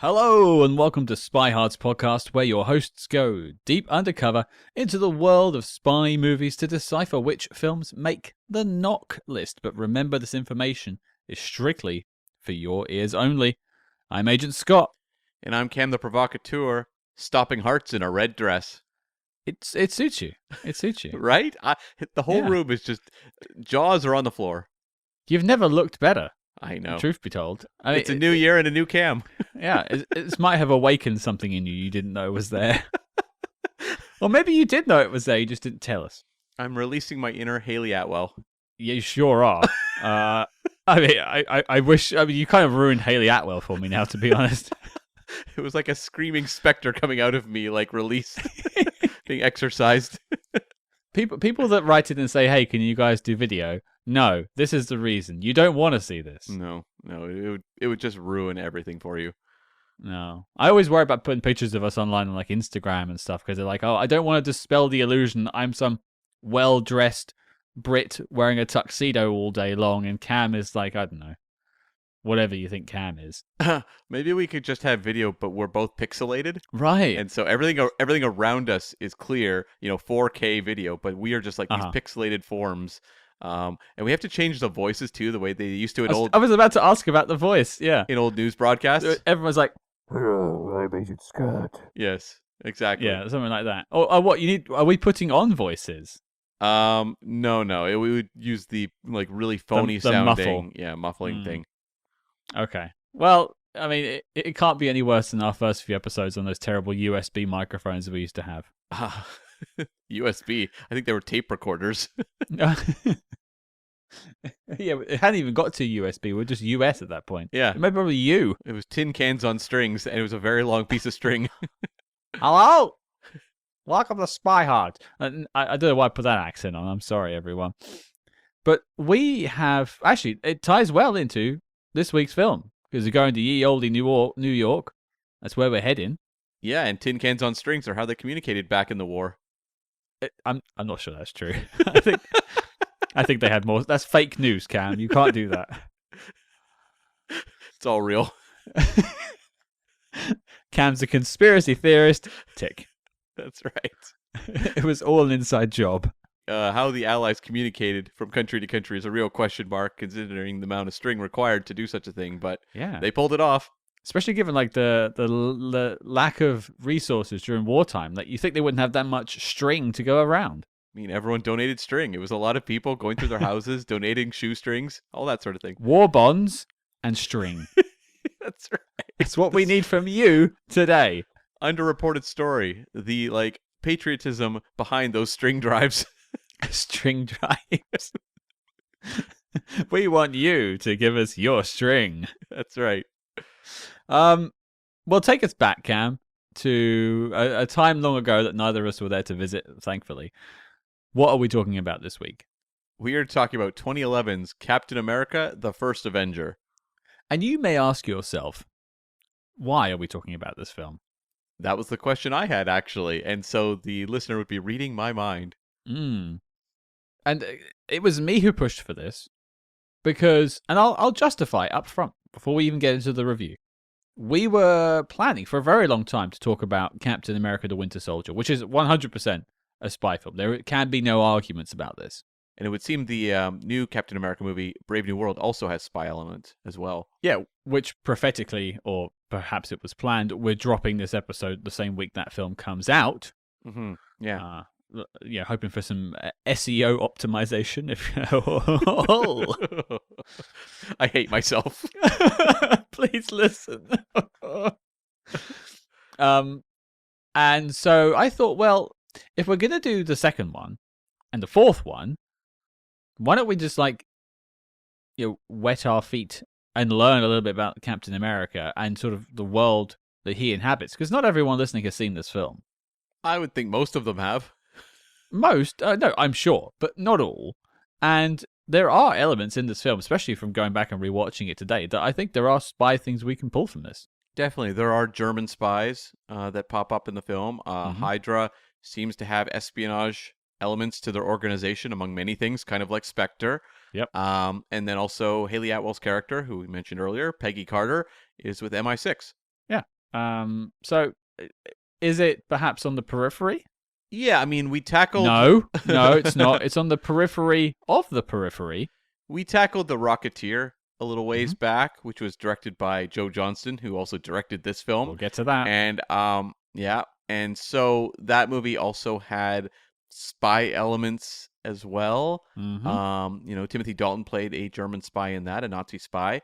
Hello and welcome to Spyhards podcast, where your hosts go deep undercover into the world of spy movies to decipher which films make the knock list. But remember, this information is strictly for your ears only. I'm Agent Scott. And I'm Cam the Provocateur, stopping hearts in a red dress. It suits you. It suits you. Right? The whole room is just... jaws are on the floor. You've never looked better. I know. Truth be told. It's a new year and a new Cam. Yeah, it might have awakened something in you didn't know was there. Or maybe you did know it was there, you just didn't tell us. I'm releasing my inner Hayley Atwell. You sure are. I wish... you kind of ruined Hayley Atwell for me now, to be honest. It was like a screaming specter coming out of me, like released, being exorcised. People that write in and say, hey, can you guys do video? No, this is the reason. You don't want to see this. No, it would just ruin everything for you. No. I always worry about putting pictures of us online on like Instagram and stuff because they're like, oh, I don't want to dispel the illusion that I'm some well-dressed Brit wearing a tuxedo all day long and Cam is like, I don't know, whatever you think Cam is. Maybe we could just have video, but we're both pixelated. Right. And so everything around us is clear, 4K video, but we are just like these pixelated forms. And we have to change the voices too, the way they used to in old... I was about to ask about the voice, yeah. In old news broadcasts. Everyone's like, hello, I'm Agent Scott. Yes, exactly. Yeah, something like that. Or what, are we putting on voices? No. We would use the like really phony the sounding, muffling thing. Okay. Well, I mean, it can't be any worse than our first few episodes on those terrible USB microphones that we used to have. USB? I think they were tape recorders. Yeah, it hadn't even got to USB. We were just US at that point. Yeah. Maybe probably U. It was tin cans on strings, and it was a very long piece of string. Hello? Welcome to Spyhards. And I don't know why I put that accent on. I'm sorry, everyone. But we have... Actually, it ties well into this week's film. Because we're going to ye olde New York. That's where we're heading. Yeah, and tin cans on strings are how they communicated back in the war. I'm not sure that's true. I think they had more. That's fake news, Cam. You can't do that. It's all real. Cam's a conspiracy theorist. Tick. That's right. It was all an inside job. How the Allies communicated from country to country is a real question mark, considering the amount of string required to do such a thing. But yeah, they pulled it off. Especially given like the lack of resources during wartime. Like you think they wouldn't have that much string to go around. I mean, everyone donated string. It was a lot of people going through their houses, donating shoestrings, all that sort of thing. War bonds and string. That's right. It's what we need from you today. Underreported story. The patriotism behind those string drives. String drives. We want you to give us your string. That's right. Well, take us back, Cam, to a time long ago that neither of us were there to visit, thankfully. What are we talking about this week? We are talking about 2011's Captain America, the First Avenger. And you may ask yourself, why are we talking about this film? That was the question I had, actually. And so the listener would be reading my mind. And it was me who pushed for this. Because, and I'll justify up front before we even get into the review. We were planning for a very long time to talk about Captain America, the Winter Soldier, which is 100% a spy film. There can be no arguments about this. And it would seem the new Captain America movie, Brave New World, also has spy elements as well. Yeah, which prophetically, or perhaps it was planned, we're dropping this episode the same week that film comes out. Mm-hmm. Yeah. Hoping for some SEO optimization. I hate myself. Please listen. And so I thought, well, if we're going to do the second one and the fourth one, why don't we just wet our feet and learn a little bit about Captain America and sort of the world that he inhabits? Because not everyone listening has seen this film. I would think most of them have. Most? No, I'm sure, but not all. And there are elements in this film, especially from going back and rewatching it today, that I think there are spy things we can pull from this. Definitely. There are German spies that pop up in the film. Hydra seems to have espionage elements to their organization, among many things, kind of like Spectre. Yep. And then also Hayley Atwell's character, who we mentioned earlier, Peggy Carter, is with MI6. Yeah. So is it perhaps on the periphery? Yeah, I mean, we tackled No, it's not. It's on the periphery of the periphery. we tackled The Rocketeer a little ways back, which was directed by Joe Johnston, who also directed this film. We'll get to that. And yeah, and so that movie also had spy elements as well. Timothy Dalton played a German spy in that, a Nazi spy.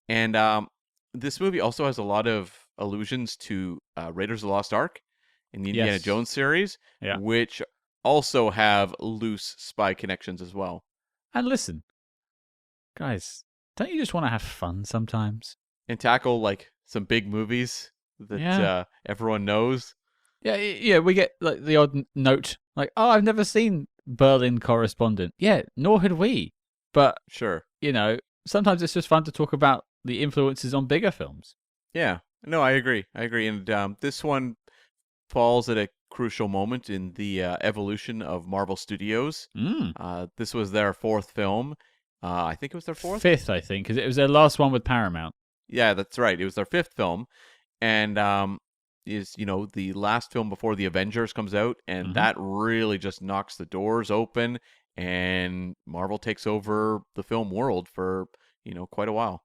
And this movie also has a lot of allusions to Raiders of the Lost Ark in the Indiana Yes. Jones series, Yeah. which also have loose spy connections as well. And listen, guys, don't you just want to have fun sometimes? And tackle like some big movies that everyone knows. Yeah, we get like the odd note, like, "Oh, I've never seen Berlin Correspondent." Yeah, nor had we. But Sure. Sometimes it's just fun to talk about the influences on bigger films. Yeah. No, I agree. And this one falls at a crucial moment in the evolution of Marvel Studios. This was their fourth film. I think it was their fourth? Fifth, I think, because it was their last one with Paramount. Yeah, that's right. It was their fifth film. And is the last film before the Avengers comes out, and that really just knocks the doors open, and Marvel takes over the film world for quite a while.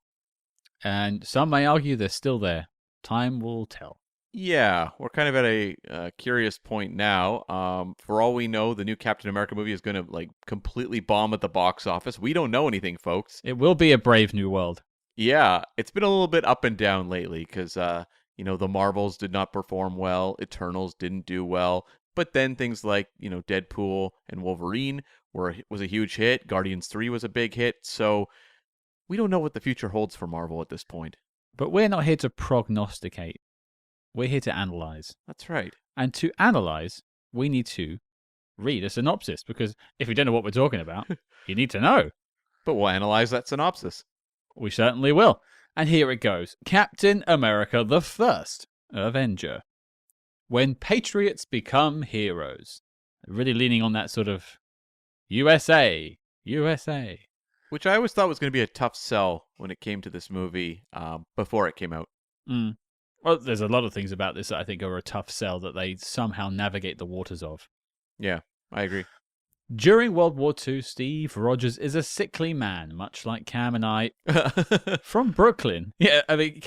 And some may argue they're still there. Time will tell. Yeah, we're kind of at a curious point now. For all we know, the new Captain America movie is going to like completely bomb at the box office. We don't know anything, folks. It will be a brave new world. Yeah, it's been a little bit up and down lately because the Marvels did not perform well, Eternals didn't do well, but then things like Deadpool and Wolverine was a huge hit. Guardians 3 was a big hit. So we don't know what the future holds for Marvel at this point. But we're not here to prognosticate. We're here to analyze. That's right. And to analyze, we need to read a synopsis, because if you don't know what we're talking about, you need to know. But we'll analyze that synopsis. We certainly will. And here it goes. Captain America the First Avenger. When patriots become heroes. Really leaning on that sort of USA. Which I always thought was going to be a tough sell when it came to this movie before it came out. Well, there's a lot of things about this that I think are a tough sell that they somehow navigate the waters of. Yeah, I agree. During World War II, Steve Rogers is a sickly man, much like Cam and I, from Brooklyn. Yeah, I mean,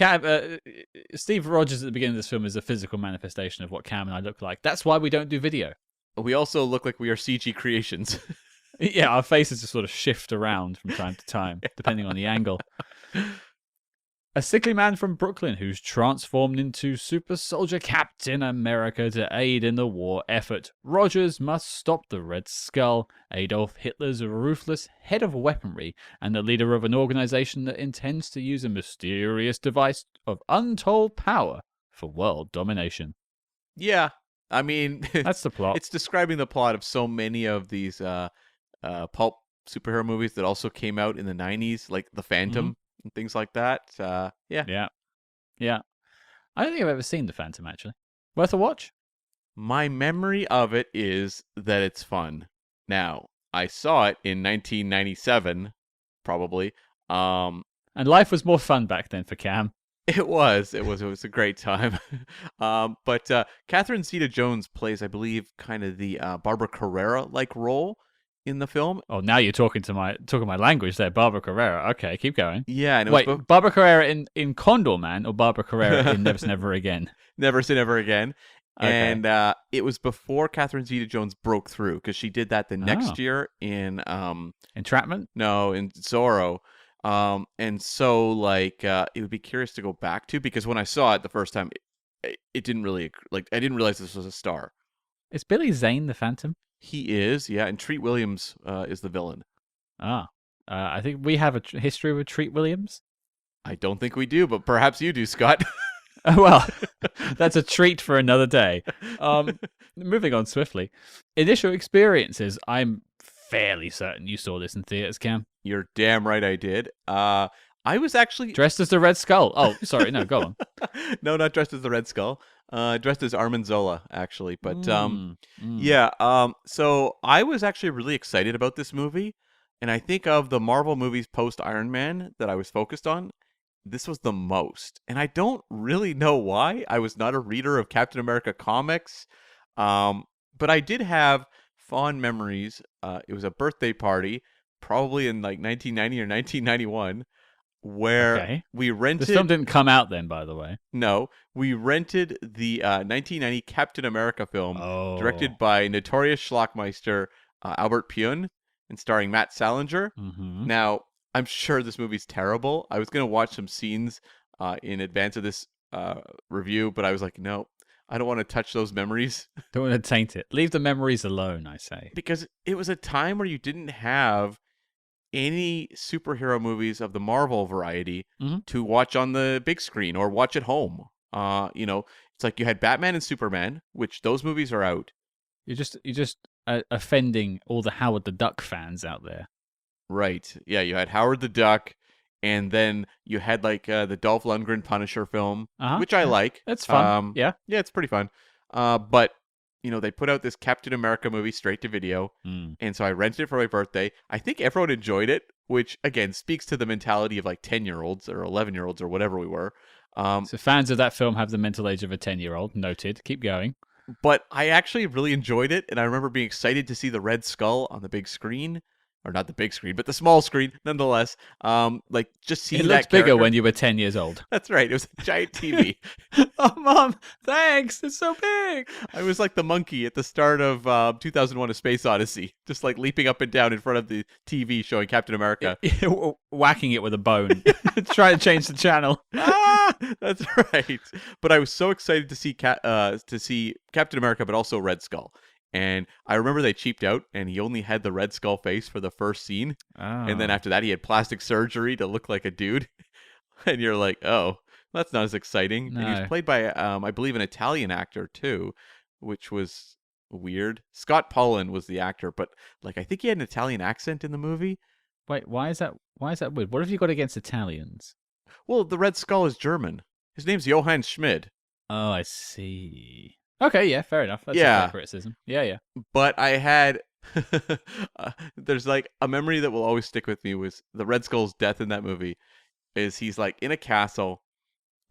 Steve Rogers at the beginning of this film is a physical manifestation of what Cam and I look like. That's why we don't do video. We also look like we are CG creations. Yeah, our faces just sort of shift around from time to time, depending on the angle. A sickly man from Brooklyn who's transformed into Super-Soldier Captain America to aid in the war effort. Rogers must stop the Red Skull, Adolf Hitler's ruthless head of weaponry, and the leader of an organization that intends to use a mysterious device of untold power for world domination. Yeah, I mean... That's the plot. It's describing the plot of so many of these pulp superhero movies that also came out in the 90s, like The Phantom. And things like that. Yeah. I don't think I've ever seen The Phantom, actually. Worth a watch? My memory of it is that it's fun. Now, I saw it in 1997, probably. And life was more fun back then for Cam. It was a great time. But Catherine Zeta-Jones plays, I believe, kind of the Barbara Carrera-like role in the film. Oh, now you're talking my language there, Barbara Carrera. Okay, keep going. Yeah, and wait, Barbara Carrera in Condor Man or Barbara Carrera in Never Say Never Again? Never Say Never Again. Okay. And it was before Catherine Zeta-Jones broke through, because she did that the next year in Entrapment? No, in Zorro. And so like it would be curious to go back to, because when I saw it the first time, it didn't really I didn't realize this was a star. Is Billy Zane the Phantom? He is, yeah, and Treat Williams is the villain. I think we have a history with Treat Williams. I don't think we do, but perhaps you do, Scott. Well, that's a treat for another day. Moving on swiftly. Initial experiences. I'm fairly certain you saw this in theaters, Cam. You're damn right I did. I was actually... Dressed as the Red Skull. Oh, sorry, no, go on. No, not dressed as the Red Skull. Dressed as Armin Zola, actually. But yeah, so I was actually really excited about this movie. And I think of the Marvel movies post Iron Man that I was focused on, this was the most. And I don't really know why. I was not a reader of Captain America comics. But I did have fond memories. It was a birthday party, probably in like 1990 or 1991, where Okay. we The rented. film didn't come out then, by the way. No, we rented the 1990 Captain America film, Oh. directed by notorious schlockmeister Albert Pyun and starring Matt Salinger. Mm-hmm. Now, I'm sure this movie's terrible. I was going to watch some scenes in advance of this review, but I was like, no, I don't want to touch those memories. Don't want to taint it. Leave the memories alone, I say. Because it was a time where you didn't have any superhero movies of the Marvel variety Mhm. to watch on the big screen or watch at home. It's like you had Batman and Superman, which those movies are out. You're just offending all the Howard the Duck fans out there. Right. Yeah, you had Howard the Duck, and then you had like the Dolph Lundgren Punisher film, which I like. That's fun. Yeah. Yeah, it's pretty fun. But they put out this Captain America movie straight to video, and so I rented it for my birthday. I think everyone enjoyed it, which again speaks to the mentality of like 10-year-olds or 11-year-olds or whatever we were. So fans of that film have the mental age of a 10-year-old. Noted. Keep going. But I actually really enjoyed it, and I remember being excited to see the Red Skull on the big screen. Or not the big screen, but the small screen, nonetheless. Like, just seeing It that looked bigger character. when you were 10 years old. That's right. It was a giant TV. Oh, Mom, thanks. It's so big. I was like the monkey at the start of 2001: A Space Odyssey, just like leaping up and down in front of the TV showing Captain America. Whacking it with a bone. Trying to change the channel. That's right. But I was so excited to see Captain America, but also Red Skull. And I remember they cheaped out, and he only had the Red Skull face for the first scene. Oh. And then after that, he had plastic surgery to look like a dude. And you're like, oh, that's not as exciting. No. And he was played by, I believe, an Italian actor, too, which was weird. Scott Pollan was the actor, but like I think he had an Italian accent in the movie. Wait, why is that weird? What have you got against Italians? Well, the Red Skull is German. His name's Johann Schmid. Oh, I see. Okay, yeah, fair enough. That's a Yeah. fair criticism. Yeah. But I had there's like a memory that will always stick with me was the Red Skull's death in that movie. Is he's like in a castle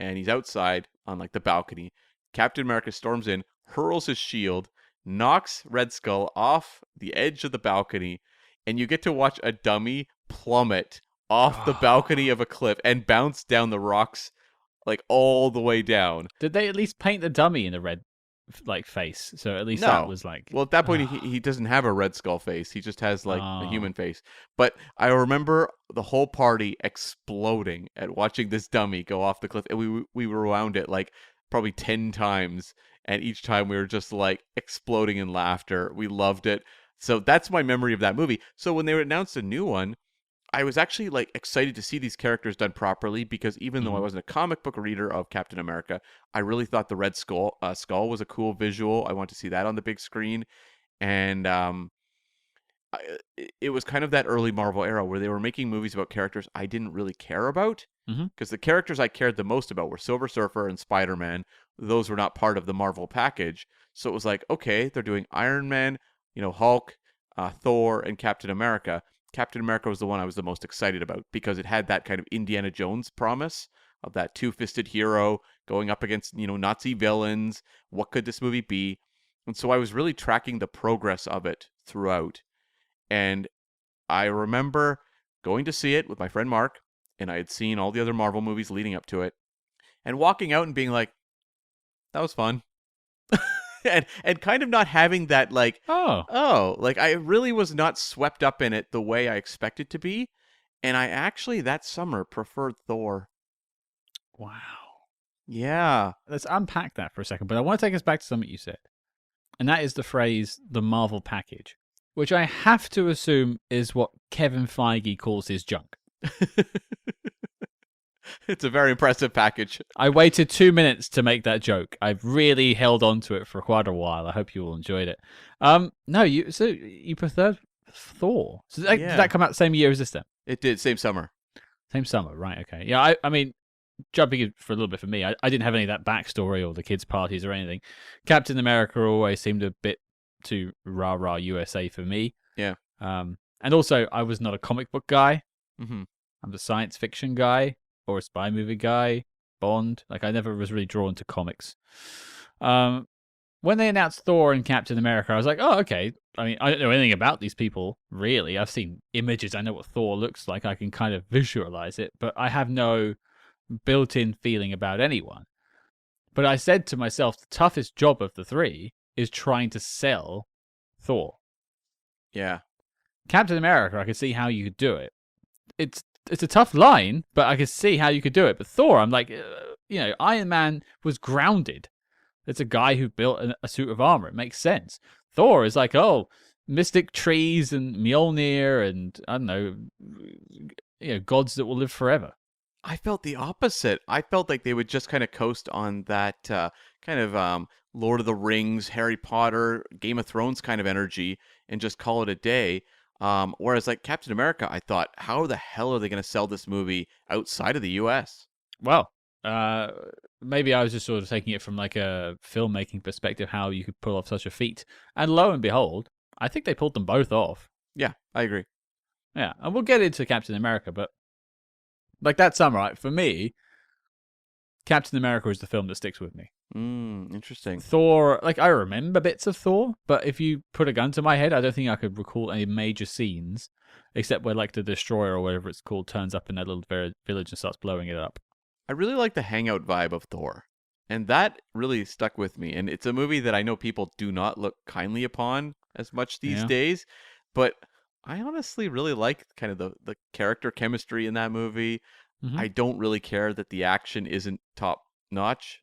and he's outside on like the balcony. Captain America storms in, hurls his shield, knocks Red Skull off the edge of the balcony, and you get to watch a dummy plummet off the balcony of a cliff and bounce down the rocks like all the way down. Did they at least paint the dummy in a red face? So at least No. that was like... Well, at that point, he doesn't have a Red Skull face. He just has like a Oh. human face. But I remember the whole party exploding at watching this dummy go off the cliff, and we rewound it like probably 10 times, and each time we were just like exploding in laughter. We loved it. So that's my memory of that movie. So when they announced a new one, I was actually like excited to see these characters done properly because even though I wasn't a comic book reader of Captain America, I really thought the Red Skull was a cool visual. I want to see that on the big screen, and it was kind of that early Marvel era where they were making movies about characters I didn't really care about because the characters I cared the most about were Silver Surfer and Spider-Man. Those were not part of the Marvel package, so it was like, okay, they're doing Iron Man, Hulk, Thor, and Captain America. Captain America was the one I was the most excited about because it had that kind of Indiana Jones promise of that two-fisted hero going up against, Nazi villains. What could this movie be? And so I was really tracking the progress of it throughout. And I remember going to see it with my friend Mark, and I had seen all the other Marvel movies leading up to it, and walking out and being like, that was fun. and kind of not having that like like I really was not swept up in it the way I expected to be, and I actually that summer preferred Thor. Wow. Yeah. Let's unpack that for a second, but I want to take us back to something you said, and that is the phrase "the Marvel package," which I have to assume is what Kevin Feige calls his junk. It's a very impressive package. I waited 2 minutes to make that joke. I've really held on to it for quite a while. I hope you all enjoyed it. No, you preferred Thor. So did that come out the same year as this then? It did, same summer. Same summer, right? Okay. Yeah, I mean, jumping in for a little bit for me, I didn't have any of that backstory or the kids' parties or anything. Captain America always seemed a bit too rah-rah USA for me. Yeah. And also, I was not a comic book guy. Mm-hmm. I'm the science fiction guy. or a spy movie guy. Bond. Like, I never was really drawn to comics. When they announced Thor and Captain America, I was like, oh, okay. I mean, I don't know anything about these people, really. I've seen images. I know what Thor looks like. I can kind of visualize it, but I have no built-in feeling about anyone. But I said to myself, the toughest job of the three is trying to sell Thor. Yeah. Captain America, I could see how you could do it. It's a tough line, but I could see how you could do it. But Thor, I'm like, Iron Man was grounded. It's a guy who built a suit of armor. It makes sense. Thor is like, oh, mystic trees and Mjolnir and, I don't know, gods that will live forever. I felt the opposite. I felt like they would just kind of coast on that kind of Lord of the Rings, Harry Potter, Game of Thrones kind of energy and just call it a day. Whereas like Captain America, I thought, how the hell are they going to sell this movie outside of the U.S.? Well, maybe I was just sort of taking it from like a filmmaking perspective, how you could pull off such a feat. And lo and behold, I think they pulled them both off. Yeah, I agree. Yeah, and we'll get into Captain America, but like that samurai, for me, Captain America is the film that sticks with me. Interesting. Thor, like I remember bits of Thor, but if you put a gun to my head, I don't think I could recall any major scenes, except where like the Destroyer or whatever it's called turns up in that little village and starts blowing it up. I really like the hangout vibe of Thor, and that really stuck with me. And it's a movie that I know people do not look kindly upon as much these days, but I honestly really like kind of the character chemistry in that movie. Mm-hmm. I don't really care that the action isn't top notch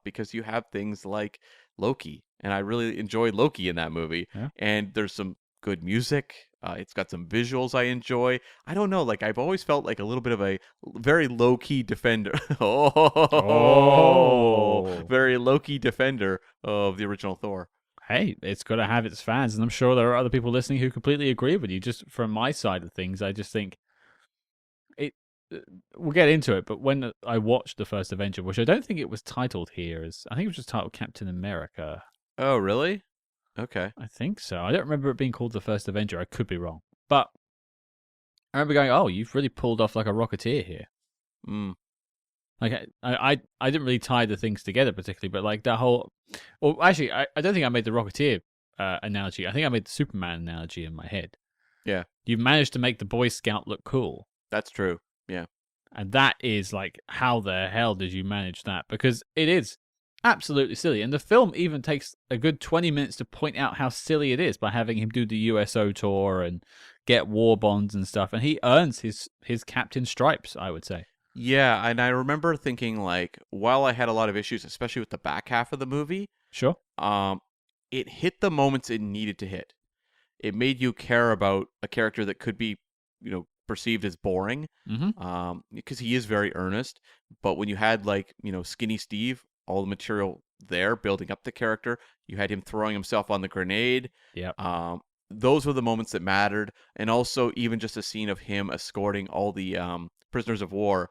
because you have things like Loki, and I really enjoyed Loki in that movie. Yeah. And there's some good music. It's got some visuals I enjoy. I don't know, like I've always felt like a little bit of a very low-key defender. Very low-key defender of the original Thor. Hey, it's got to have its fans, and I'm sure there are other people listening who completely agree with you. Just from my side of things, I just think it. We'll get into it, but when I watched the First Avenger, which I don't think it was titled here, I think it was just titled Captain America. Oh, really? Okay. I think so. I don't remember it being called the First Avenger. I could be wrong, but I remember going, "Oh, you've really pulled off like a Rocketeer here." Like I didn't really tie the things together particularly, but like that whole. Well, actually, I don't think I made the Rocketeer analogy. I think I made the Superman analogy in my head. Yeah. You've managed to make the Boy Scout look cool. That's true. Yeah. And that is like, how the hell did you manage that? Because it is absolutely silly. And the film even takes a good 20 minutes to point out how silly it is by having him do the USO tour and get war bonds and stuff. And he earns his captain stripes, I would say. Yeah, and I remember thinking, like, while I had a lot of issues, especially with the back half of the movie, Sure. It hit the moments it needed to hit. It made you care about a character that could be, perceived as boring, because he is very earnest. But when you had, like, Skinny Steve, all the material there building up the character, you had him throwing himself on the grenade. Yeah. Those were the moments that mattered, and also even just a scene of him escorting all the prisoners of war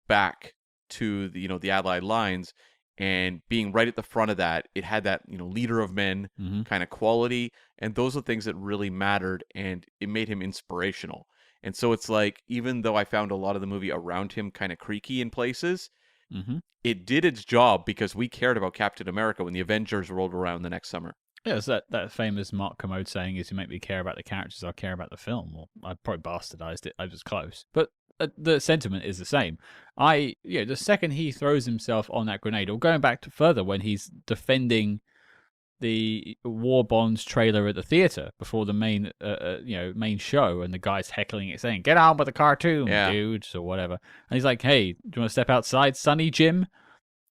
back to the Allied lines, and being right at the front of that. It had that leader of men kind of quality, and those are things that really mattered, and it made him inspirational. And so it's like, even though I found a lot of the movie around him kind of creaky in places, it did its job because we cared about Captain America when the Avengers rolled around the next summer. Yeah, it's that famous Mark Commode saying is, you make me care about the characters, I'll care about the film. Well, I probably bastardized it. I was close. But the sentiment is the same. The second he throws himself on that grenade, or going back to further when he's defending the War Bonds trailer at the theater before the main show, and the guy's heckling it, saying, "Get on with the cartoon, dudes," or whatever. And he's like, "Hey, do you want to step outside, Sonny Jim?"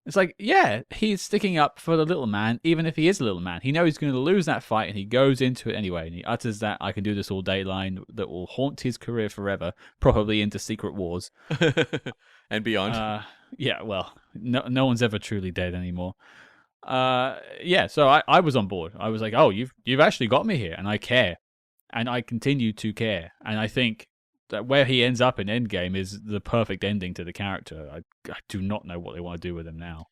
It's like, yeah, he's sticking up for the little man, even if he is a little man. He knows he's going to lose that fight, and he goes into it anyway. And he utters that "I can do this all day" line that will haunt his career forever, probably into Secret Wars and beyond. Yeah, well, no one's ever truly dead anymore. So I was on board. I was like, "Oh, you've actually got me here, and I care, and I continue to care." And I think that where he ends up in Endgame is the perfect ending to the character. I do not know what they want to do with him now.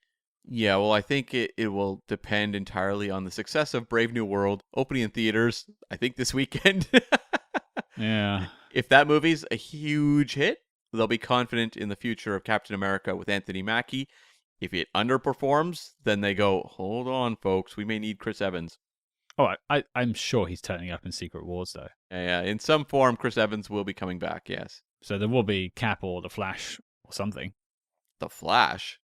Yeah, well, I think it will depend entirely on the success of Brave New World opening in theaters, I think this weekend. Yeah. If that movie's a huge hit, they'll be confident in the future of Captain America with Anthony Mackie. If it underperforms, then they go, hold on, folks, we may need Chris Evans. Oh, I'm sure he's turning up in Secret Wars, though. Yeah, in some form, Chris Evans will be coming back, yes. So there will be Cap or the Flash or something. The Flash?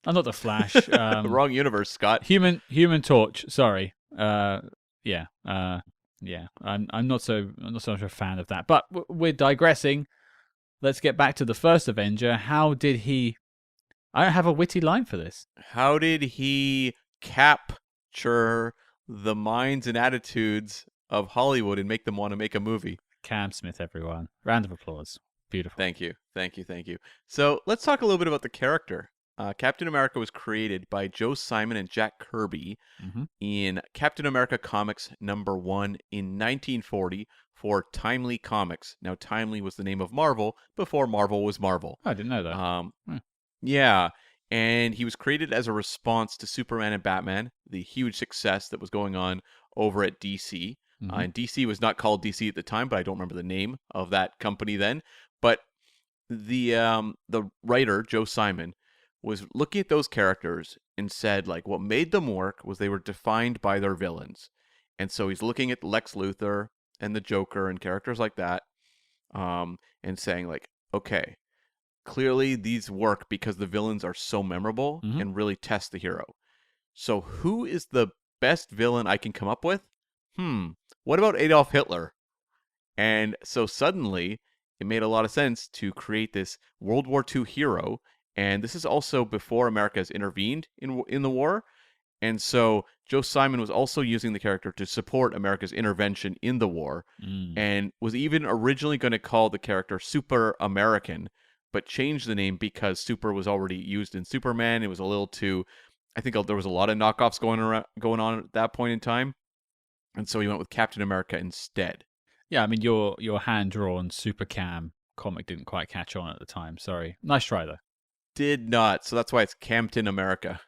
Oh, not the Flash. Wrong universe, Scott. Human Torch. Sorry. Yeah. I'm not so much a fan of that. But we're digressing. Let's get back to the first Avenger. How did he? I don't have a witty line for this. How did he capture the minds and attitudes of Hollywood and make them want to make a movie? Cam Smith, everyone. Round of applause. Beautiful. Thank you. So let's talk a little bit about the character. Captain America was created by Joe Simon and Jack Kirby in Captain America Comics #1 in 1940 for Timely Comics. Now, Timely was the name of Marvel before Marvel was Marvel. I didn't know that. Yeah, and he was created as a response to Superman and Batman, the huge success that was going on over at DC. And DC was not called DC at the time, but I don't remember the name of that company then. But the writer, Joe Simon, was looking at those characters and said, like, what made them work was they were defined by their villains. And so he's looking at Lex Luthor and the Joker and characters like that, and saying, like, okay, clearly these work because the villains are so memorable and really test the hero. So who is the best villain I can come up with? What about Adolf Hitler? And so suddenly it made a lot of sense to create this World War II hero. And this is also before America has intervened in the war. And so Joe Simon was also using the character to support America's intervention in the war, and was even originally going to call the character Super American, but changed the name because Super was already used in Superman. It was a little too, I think there was a lot of knockoffs going on at that point in time. And so he went with Captain America instead. Yeah, I mean, your hand-drawn Super Cam comic didn't quite catch on at the time. Sorry. Nice try, though. Did not. So that's why it's Captain America.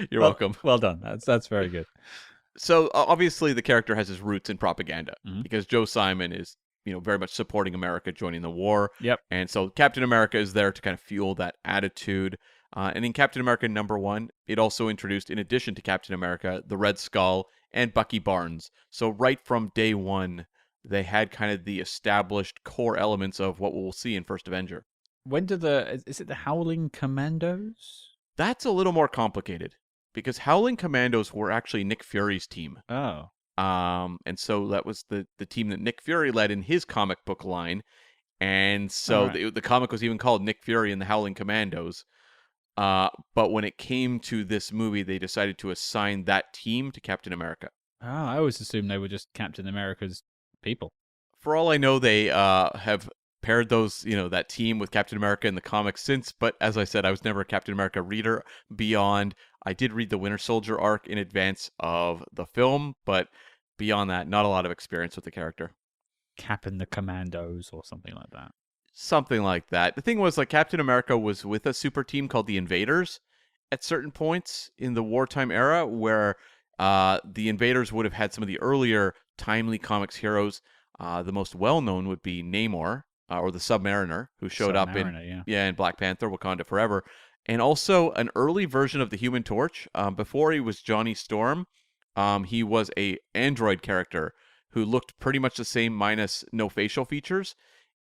You're welcome. Well done. That's very good. So obviously the character has his roots in propaganda because Joe Simon is, very much supporting America joining the war. Yep. And so Captain America is there to kind of fuel that attitude. And in Captain America #1, it also introduced, in addition to Captain America, the Red Skull and Bucky Barnes. So right from day one, they had kind of the established core elements of what we'll see in First Avenger. When did is it the Howling Commandos? That's a little more complicated because Howling Commandos were actually Nick Fury's team. Oh. And so that was the team that Nick Fury led in his comic book line. And so the comic was even called Nick Fury and the Howling Commandos. But when it came to this movie, they decided to assign that team to Captain America. Oh, I always assumed they were just Captain America's people. For all I know, they have paired those, that team with Captain America in the comics since. But as I said, I was never a Captain America reader beyond. I did read the Winter Soldier arc in advance of the film, but beyond that, not a lot of experience with the character. Cap and the Commandos or something like that. Something like that. The thing was, like, Captain America was with a super team called the Invaders at certain points in the wartime era where the Invaders would have had some of the earlier Timely Comics heroes. The most well-known would be Namor, or the Submariner, who showed up in Black Panther, Wakanda Forever. And also an early version of the Human Torch. Before he was Johnny Storm, he was a android character who looked pretty much the same minus no facial features,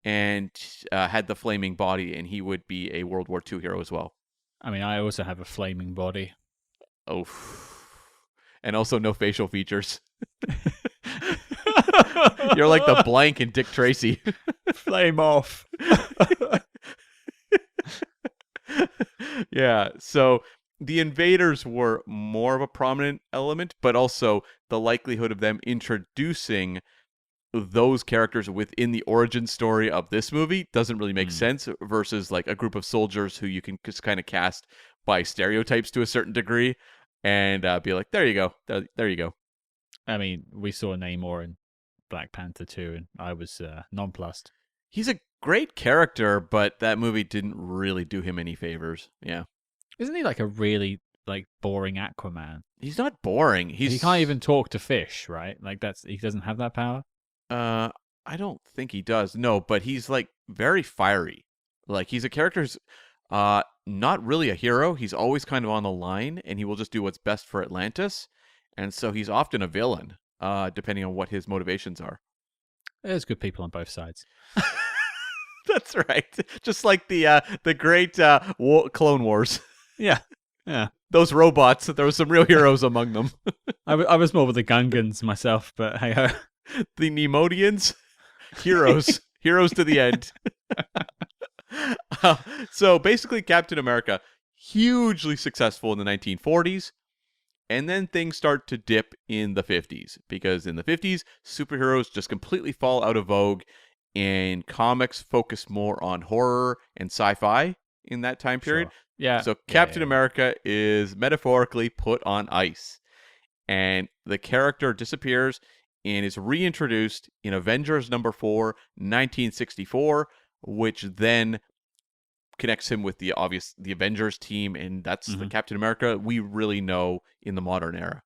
and had the flaming body, and he would be a World War II hero as well. I mean, I also have a flaming body. Oh. And also no facial features. You're like the blank in Dick Tracy. Flame off. Yeah, so the Invaders were more of a prominent element, but also the likelihood of them introducing those characters within the origin story of this movie doesn't really make sense versus like a group of soldiers who you can just kind of cast by stereotypes to a certain degree and be like, there you go. There you go. I mean, we saw Namor in Black Panther 2, and I was nonplussed. He's a great character, but that movie didn't really do him any favors. Yeah. Isn't he like a really boring Aquaman? He not boring. He can't even talk to fish, right? Like he doesn't have that power. I don't think he does. No, but he's like very fiery. Like he's a character who's not really a hero. He's always kind of on the line, and he will just do what's best for Atlantis. And so he's often a villain, depending on what his motivations are. There's good people on both sides. That's right. Just like the great Clone Wars. Yeah. Yeah. Those robots, there were some real heroes among them. I was more with the Gungans myself, but hey ho. The Nemodians, heroes. Heroes to the end. So basically, Captain America, hugely successful in the 1940s. And then things start to dip in the 50s. Because in the 50s, superheroes just completely fall out of vogue. And comics focus more on horror and sci-fi in that time period. Sure. Yeah. So Captain America is metaphorically put on ice. And the character disappears and is reintroduced in Avengers #4, 1964, which then connects him with the Avengers team, and that's the Captain America we really know in the modern era.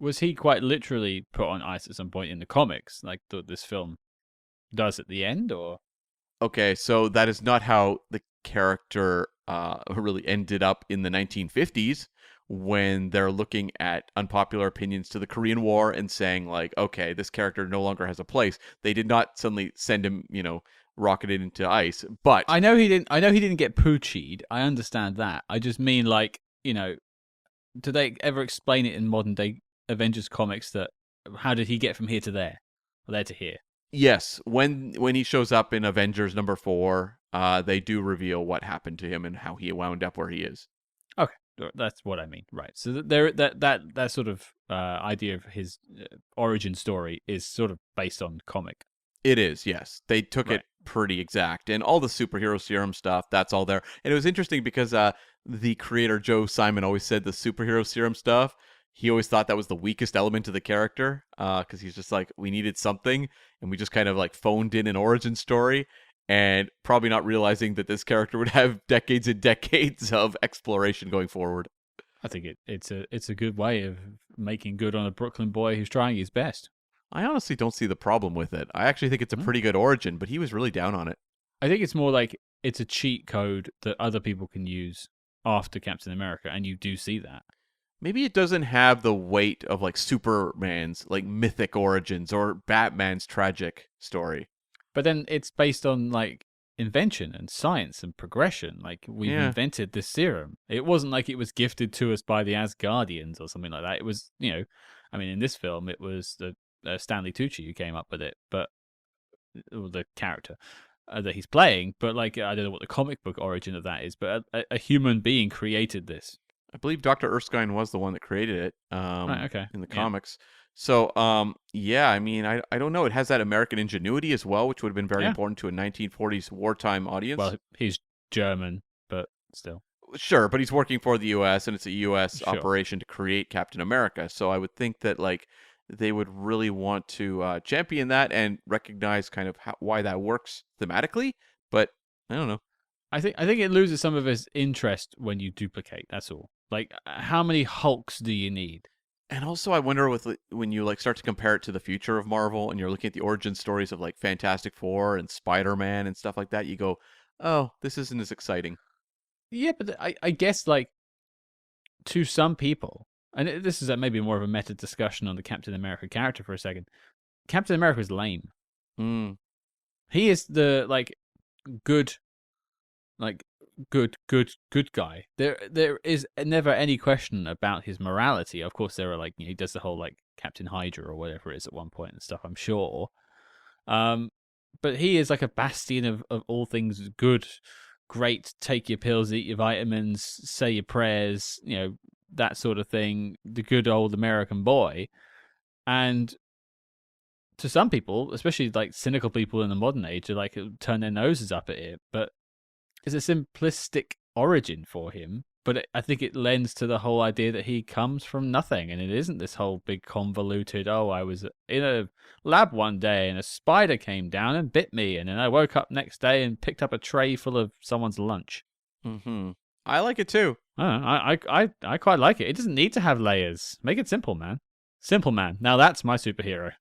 Was he quite literally put on ice at some point in the comics, like this film does at the end, or? Okay, so that is not how the character really ended up in the 1950s, when they're looking at unpopular opinions to the Korean War and saying, like, okay, this character no longer has a place. They did not suddenly send him, rocketed into ice. But I know he didn't get poochied. I understand that. I just mean, like, do they ever explain it in modern day Avengers comics that how did he get from here to there, or there to here? Yes, when he shows up in Avengers #4, they do reveal what happened to him and how he wound up where he is. Okay, that's what I mean, right? So there, that sort of idea of his origin story is sort of based on comic. It is, yes. They took it pretty exact, and all the superhero serum stuff, that's all there. And it was interesting because the creator Joe Simon always said the superhero serum stuff. He always thought that was the weakest element of the character, because he's just like, we needed something, and we just kind of like phoned in an origin story, and probably not realizing that this character would have decades and decades of exploration going forward. I think it's a good way of making good on a Brooklyn boy who's trying his best. I honestly don't see the problem with it. I actually think it's a pretty good origin, but he was really down on it. I think it's more like it's a cheat code that other people can use after Captain America, and you do see that. Maybe it doesn't have the weight of like Superman's like mythic origins or Batman's tragic story. But then it's based on like invention and science and progression. Like we've invented this serum. It wasn't like it was gifted to us by the Asgardians or something like that. It was, I mean, in this film, it was the Stanley Tucci who came up with it, but the character that he's playing. But like, I don't know what the comic book origin of that is, but a human being created this. I believe Dr. Erskine was the one that created it in the comics. So, I mean, I don't know. It has that American ingenuity as well, which would have been very important to a 1940s wartime audience. Well, he's German, but still. Sure, but he's working for the U.S., and it's a U.S. operation to create Captain America. So I would think that, like, they would really want to champion that and recognize kind of why that works thematically. But I don't know. I think it loses some of its interest when you duplicate. That's all. Like, how many Hulks do you need? And also, I wonder when you like start to compare it to the future of Marvel, and you're looking at the origin stories of like Fantastic Four and Spider-Man and stuff like that, you go, "Oh, this isn't as exciting." Yeah, but I guess like to some people, and this is maybe more of a meta discussion on the Captain America character for a second. Captain America is lame. He is the like good guy. There is never any question about his morality. Of course, there are like he does the whole like Captain Hydra or whatever it is at one point and stuff. I'm sure, but he is like a bastion of all things good, great. Take your pills, eat your vitamins, say your prayers, that sort of thing. The good old American boy, and to some people, especially like cynical people in the modern age, are like turn their noses up at it, but. It's a simplistic origin for him, but I think it lends to the whole idea that he comes from nothing, and it isn't this whole big convoluted, I was in a lab one day and a spider came down and bit me, and then I woke up next day and picked up a tray full of someone's lunch. I like it too. I quite like it. It doesn't need to have layers. Make it simple, man. Simple man. Now that's my superhero.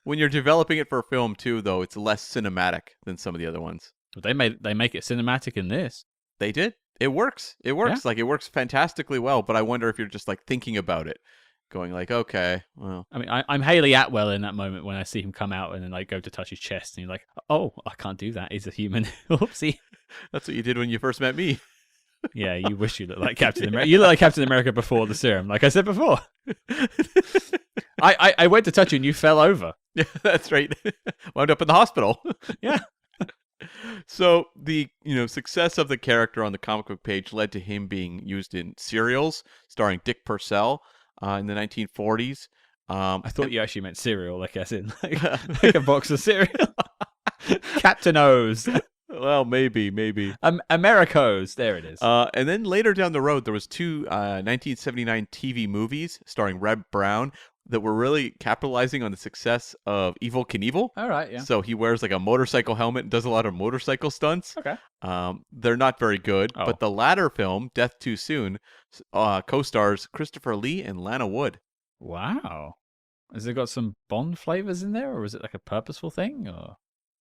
When you're developing it for a film too, though, it's less cinematic than some of the other ones. But they make it cinematic in this. They did. It works. It works. Like, it works fantastically well, but I wonder if you're just, like, thinking about it. Going like, okay, well. I mean, I'm Hayley Atwell in that moment when I see him come out and then like go to touch his chest, and you're like, oh, I can't do that. He's a human. Oopsie. That's what you did when you first met me. Yeah, you wish you looked like Captain America. You look like Captain America before the serum, like I said before. I went to touch you and you fell over. Yeah, that's right. Wound up in the hospital. Yeah. So the success of the character on the comic book page led to him being used in serials starring Dick Purcell in the 1940s. I thought you actually meant cereal, like as in like a box of cereal. Captain O's. Well, maybe. Americos. There it is. And then later down the road, there was two 1979 TV movies starring Reb Brown that were really capitalizing on the success of Evel Knievel. All right, yeah. So he wears like a motorcycle helmet and does a lot of motorcycle stunts. Okay. They're not very good, Oh. but the latter film, Death Too Soon, co-stars Christopher Lee and Lana Wood. Wow. Has it got some Bond flavors in there, or is it like a purposeful thing? Or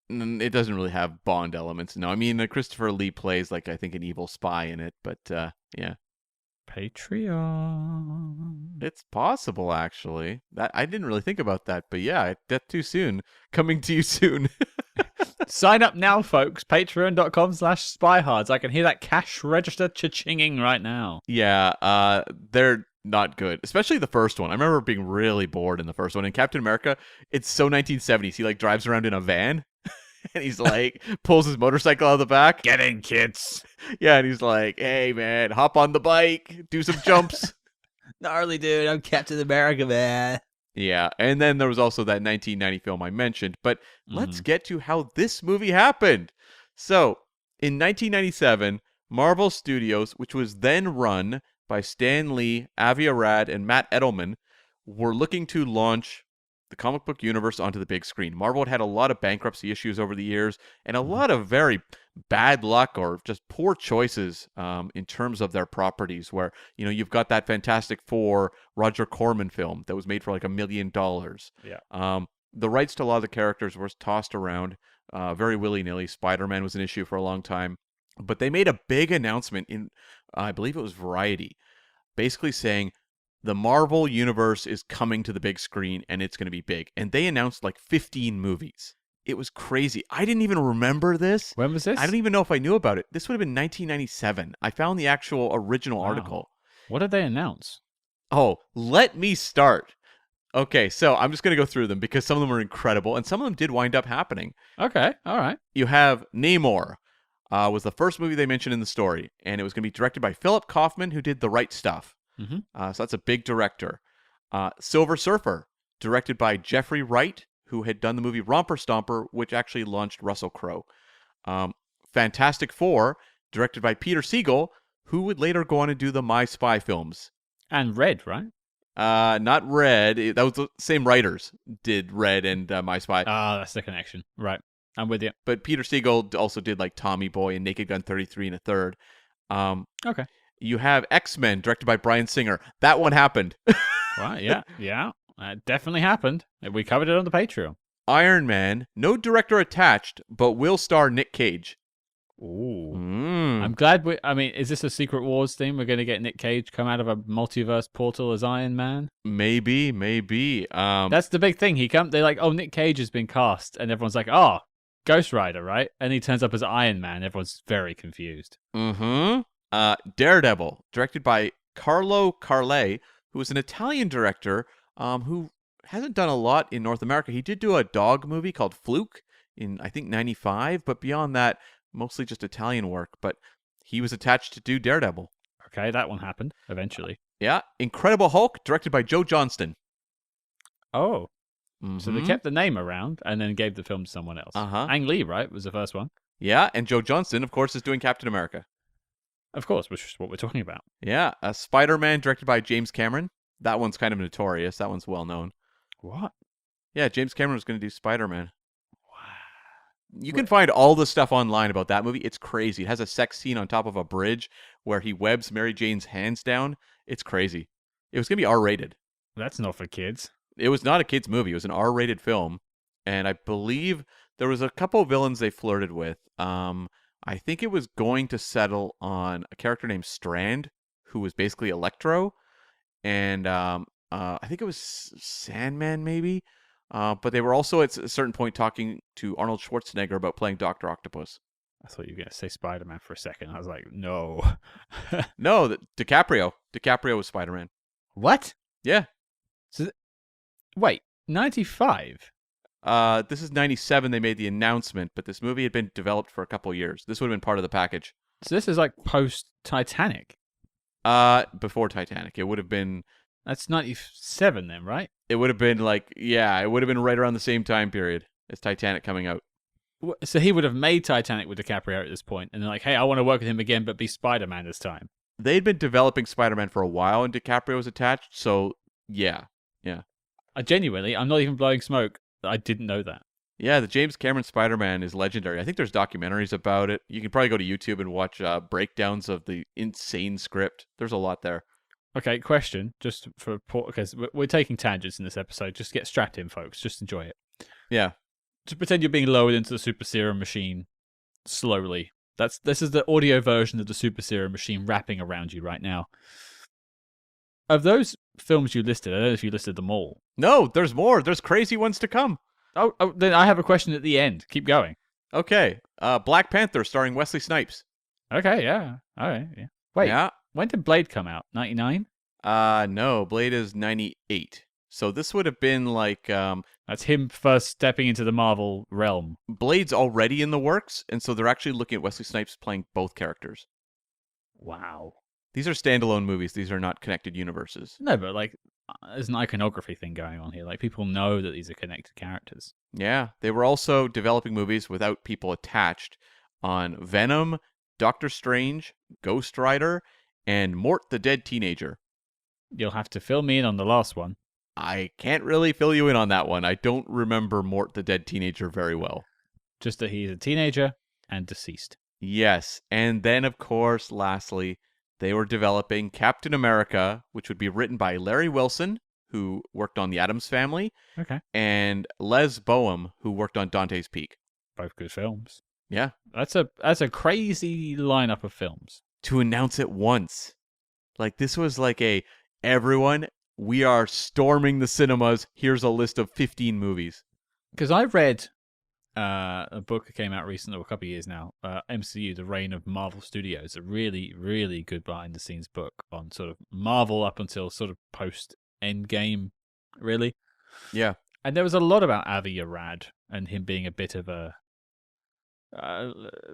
It doesn't really have Bond elements. No, I mean, Christopher Lee plays like, I think, an evil spy in it, but yeah. Patreon. It's possible, actually. That I didn't really think about that, but yeah, Death Too Soon, coming to you soon. Sign up now, folks. Patreon.com/Spyhards. I can hear that cash register cha-chinging right now. Yeah, they're not good, especially the first one. I remember being really bored in the first one. In Captain America, it's so 1970s. He like drives around in a van, and he's like pulls his motorcycle out of the back. Get in, kids. Yeah, and he's like, "Hey, man, hop on the bike, do some jumps." Gnarly, dude. I'm Captain America, man. Yeah, and then there was also that 1990 film I mentioned, but let's get to how this movie happened. So, in 1997, Marvel Studios, which was then run by Stanley, Avi Arad, and Matt Edelman, were looking to launch the comic book universe onto the big screen. Marvel had a lot of bankruptcy issues over the years, and a lot of very bad luck or just poor choices in terms of their properties, where, you've got that Fantastic Four Roger Corman film that was made for like $1 million. Yeah. The rights to a lot of the characters were tossed around very willy-nilly. Spider-Man was an issue for a long time. But they made a big announcement in, I believe it was Variety, basically saying, the Marvel Universe is coming to the big screen, and it's going to be big. And they announced like 15 movies. It was crazy. I didn't even remember this. When was this? I don't even know if I knew about it. This would have been 1997. I found the actual original article. What did they announce? Oh, let me start. Okay, so I'm just going to go through them because some of them are incredible, and some of them did wind up happening. Okay, all right. You have Namor. Was the first movie they mentioned in the story, and it was going to be directed by Philip Kaufman, who did The Right Stuff. Mm-hmm. So that's a big director. Silver Surfer, directed by Jeffrey Wright, who had done the movie Romper Stomper, which actually launched Russell Crowe. Fantastic Four, directed by Peter Siegel, who would later go on to do the My Spy films. And Red, right? Not Red. That was the same writers did Red and My Spy. Ah, that's the connection. Right. I'm with you. But Peter Siegel also did like Tommy Boy and Naked Gun 33 and a third. Okay. You have X-Men, directed by Bryan Singer. That one happened. Right, yeah. That definitely happened. We covered it on the Patreon. Iron Man, no director attached, but will star Nick Cage. Ooh. Mm. I'm glad is this a Secret Wars thing? We're going to get Nick Cage come out of a multiverse portal as Iron Man? Maybe. That's the big thing. They're like, oh, Nick Cage has been cast. And everyone's like, oh, Ghost Rider, right? And he turns up as Iron Man. Everyone's very confused. Mm-hmm. Daredevil, directed by Carlo Carle, who is an Italian director who hasn't done a lot in North America. He did do a dog movie called Fluke in, I think, 95, but beyond that, mostly just Italian work. But he was attached to do Daredevil. Okay, that one happened eventually. Yeah. Incredible Hulk, directed by Joe Johnston. Oh. Mm-hmm. So they kept the name around and then gave the film to someone else. Uh-huh. Ang Lee, right, was the first one. Yeah, and Joe Johnston, of course, is doing Captain America. Of course, which is what we're talking about. Yeah, Spider-Man, directed by James Cameron. That one's kind of notorious. That one's well known. What? Yeah, James Cameron was going to do Spider-Man. Wow. You can find all the stuff online about that movie. It's crazy. It has a sex scene on top of a bridge where he webs Mary Jane's hands down. It's crazy. It was going to be R-rated. That's not for kids. It was not a kid's movie. It was an R-rated film. and I believe there was a couple of villains they flirted with. I think it was going to settle on a character named Strand, who was basically Electro, and I think it was Sandman, maybe. But they were also at a certain point talking to Arnold Schwarzenegger about playing Doctor Octopus. I thought you were going to say Spider-Man for a second. I was like, no. No, DiCaprio. DiCaprio was Spider-Man. What? Yeah. So, wait, 95? This is 97. They made the announcement, but this movie had been developed for a couple of years. This would have been part of the package. So this is like post-Titanic. Before Titanic. It would have been... That's 97 then, right? It would have been like, yeah, it would have been right around the same time period as Titanic coming out. So he would have made Titanic with DiCaprio at this point, and they're like, hey, I want to work with him again, but be Spider-Man this time. They'd been developing Spider-Man for a while, and DiCaprio was attached, so yeah. I'm not even blowing smoke. I didn't know that. Yeah, the James Cameron Spider-Man is legendary. I think there's documentaries about it. You can probably go to YouTube and watch breakdowns of the insane script. There's a lot there. Okay, question, just for because we're taking tangents in this episode. Just get strapped in, folks. Just enjoy it. Yeah. Just pretend you're being lowered into the super serum machine slowly. This is the audio version of the super serum machine wrapping around you right now. Of those films you listed, I don't know if you listed them all. No, there's more. There's crazy ones to come. Oh, then I have a question at the end. Keep going. Okay. Black Panther starring Wesley Snipes. Okay, yeah. All right, yeah. Wait, Yeah. when did Blade come out? 99? No, Blade is 98. So this would have been like That's him first stepping into the Marvel realm. Blade's already in the works, and so they're actually looking at Wesley Snipes playing both characters. Wow. These are standalone movies. These are not connected universes. No, but like, there's an iconography thing going on here. Like, people know that these are connected characters. Yeah, they were also developing movies without people attached on Venom, Doctor Strange, Ghost Rider, and Mort the Dead Teenager. You'll have to fill me in on the last one. I can't really fill you in on that one. I don't remember Mort the Dead Teenager very well. Just that he's a teenager and deceased. Yes, and then, of course, lastly, they were developing Captain America, which would be written by Larry Wilson, who worked on The Addams Family, Okay. and Les Boehm, who worked on Dante's Peak. Both good films. Yeah. That's a crazy lineup of films. To announce it once. Like, this was like everyone, we are storming the cinemas. Here's a list of 15 movies. Because I read a book that came out recently, a couple of years now, MCU, The Reign of Marvel Studios, a really, really good behind-the-scenes book on sort of Marvel up until sort of post-Endgame, really. Yeah. And there was a lot about Avi Arad and him being a bit of a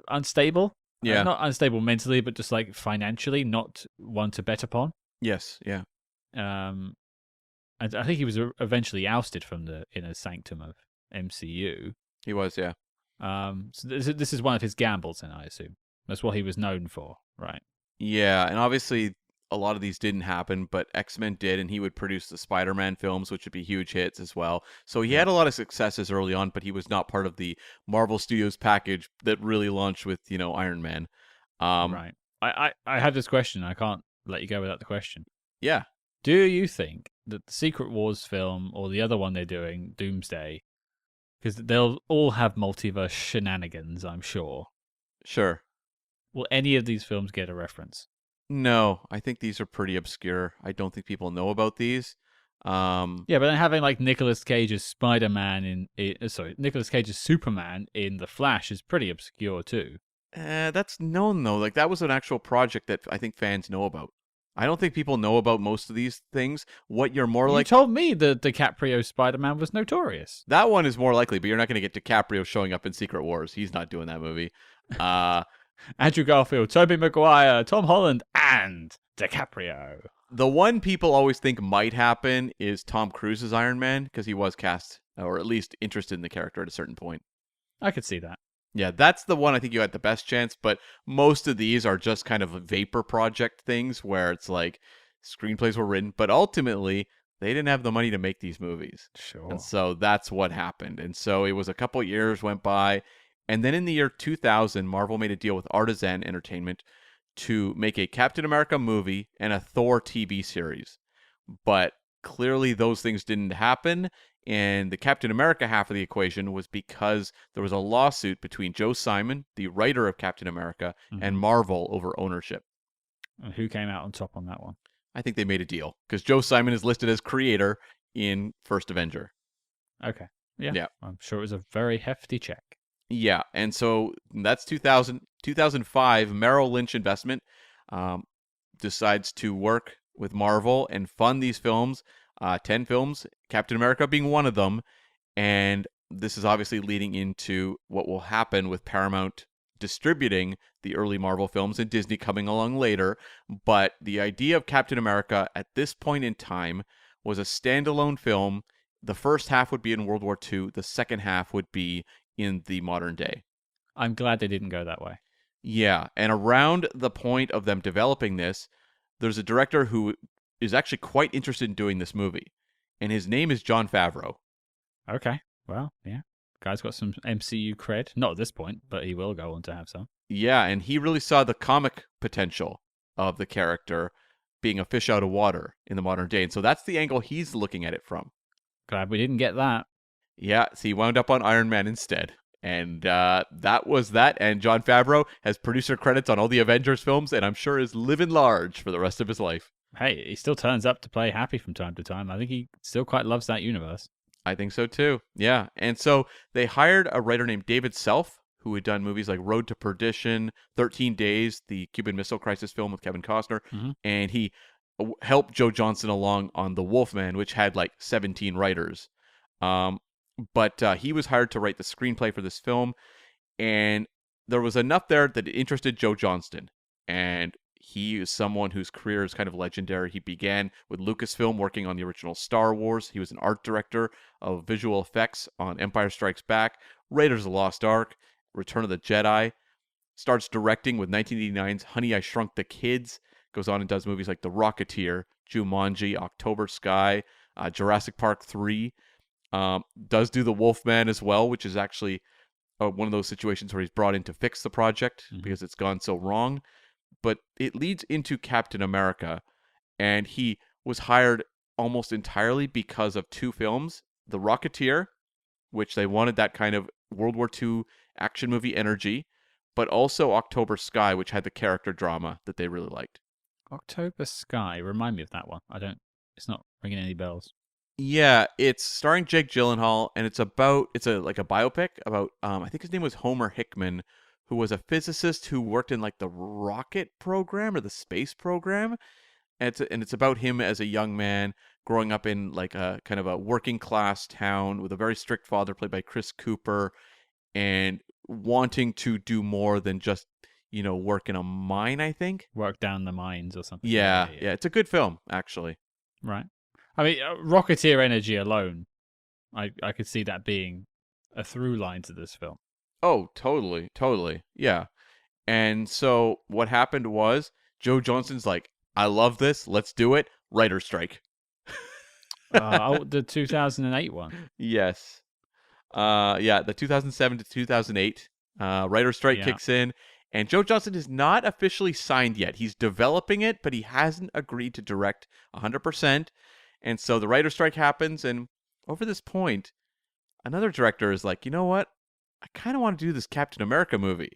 unstable. Yeah. Not unstable mentally, but just like financially, not one to bet upon. Yes, yeah. And I think he was eventually ousted from the inner sanctum of MCU. He was, yeah. So this is one of his gambles, then, I assume. That's what he was known for, right? Yeah, and obviously a lot of these didn't happen, but X-Men did, and he would produce the Spider-Man films, which would be huge hits as well. So he had a lot of successes early on, but he was not part of the Marvel Studios package that really launched with, Iron Man. Right. I have this question. I can't let you go without the question. Yeah. Do you think that the Secret Wars film or the other one they're doing, Doomsday, because they'll all have multiverse shenanigans, I'm sure. Sure. Will any of these films get a reference? No, I think these are pretty obscure. I don't think people know about these. Yeah, but then having like Nicolas Cage's Spider-Man Nicolas Cage's Superman in The Flash is pretty obscure too. That's known though. Like that was an actual project that I think fans know about. I don't think people know about most of these things. What you're more like... You told me the DiCaprio Spider-Man was notorious. That one is more likely, but you're not going to get DiCaprio showing up in Secret Wars. He's not doing that movie. Andrew Garfield, Tobey Maguire, Tom Holland, and DiCaprio. The one people always think might happen is Tom Cruise's Iron Man, because he was cast, or at least interested in the character at a certain point. I could see that. Yeah, that's the one I think you had the best chance, but most of these are just kind of vapor project things where it's like screenplays were written, but ultimately they didn't have the money to make these movies. Sure. And so that's what happened. And so it was a couple years went by, and then in the year 2000, Marvel made a deal with Artisan Entertainment to make a Captain America movie and a Thor TV series. But clearly those things didn't happen, And the Captain America half of the equation was because there was a lawsuit between Joe Simon, the writer of Captain America, and Marvel over ownership. And who came out on top on that one? I think they made a deal because Joe Simon is listed as creator in First Avenger. Okay. Yeah. I'm sure it was a very hefty check. Yeah, and so that's 2005. Merrill Lynch Investment decides to work with Marvel and fund these films, 10 films, Captain America being one of them. And this is obviously leading into what will happen with Paramount distributing the early Marvel films and Disney coming along later. But the idea of Captain America at this point in time was a standalone film. The first half would be in World War II. The second half would be in the modern day. I'm glad they didn't go that way. Yeah, and around the point of them developing this, there's a director who is actually quite interested in doing this movie, and his name is Jon Favreau. Okay, well, yeah. Guy's got some MCU cred. Not at this point, but he will go on to have some. Yeah, and he really saw the comic potential of the character being a fish out of water in the modern day, and so that's the angle he's looking at it from. Glad we didn't get that. Yeah, so he wound up on Iron Man instead. And that was that. And Jon Favreau has producer credits on all the Avengers films, and I'm sure is living large for the rest of his life. Hey, he still turns up to play Happy from time to time. I think he still quite loves that universe. I think so too. Yeah. And so they hired a writer named David Self, who had done movies like Road to Perdition, 13 Days, the Cuban Missile Crisis film with Kevin Costner. And he helped Joe Johnston along on The Wolfman, which had like 17 writers. But he was hired to write the screenplay for this film, and there was enough there that interested Joe Johnston. And he is someone whose career is kind of legendary. He began with Lucasfilm working on the original Star Wars. He was an art director of visual effects on Empire Strikes Back, Raiders of the Lost Ark, Return of the Jedi. Starts directing with 1989's Honey, I Shrunk the Kids. Goes on and does movies like The Rocketeer, Jumanji, October Sky, Jurassic Park 3. Does do The Wolfman as well, which is actually one of those situations where he's brought in to fix the project because it's gone so wrong. But it leads into Captain America, and he was hired almost entirely because of two films, The Rocketeer, which they wanted that kind of World War II action movie energy, but also October Sky, which had the character drama that they really liked. October Sky, remind me of that one. It's not ringing any bells. Yeah, it's starring Jake Gyllenhaal, and it's like a biopic about I think his name was Homer Hickman, who was a physicist who worked in like the rocket program or the space program, and it's about him as a young man growing up in like a kind of a working class town with a very strict father played by Chris Cooper, and wanting to do more than just work in a mine. I think work down the mines or something. Yeah, it's a good film actually. Right. I mean, Rocketeer energy alone, I could see that being a through line to this film. Oh, totally. Yeah. And so what happened was Joe Johnston's like, I love this. Let's do it. Writer's strike. The 2008 one. Yes. The 2007 to 2008 writer's strike kicks in. And Joe Johnston is not officially signed yet. He's developing it, but he hasn't agreed to direct 100%. And so the writer's strike happens, and over this point, another director is like, you know what? I kind of want to do this Captain America movie.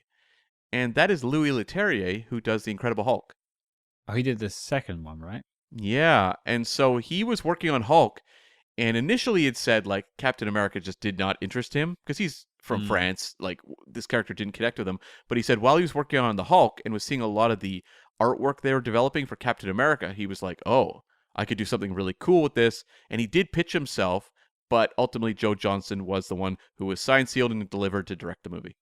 And that is Louis Leterrier, who does The Incredible Hulk. Oh, he did the second one, right? Yeah, and so he was working on Hulk, and initially it said, like, Captain America just did not interest him, because he's from France, like, this character didn't connect with him. But he said while he was working on the Hulk and was seeing a lot of the artwork they were developing for Captain America, he was like, oh, I could do something really cool with this. And he did pitch himself, but ultimately Joe Johnston was the one who was signed, sealed, and delivered to direct the movie.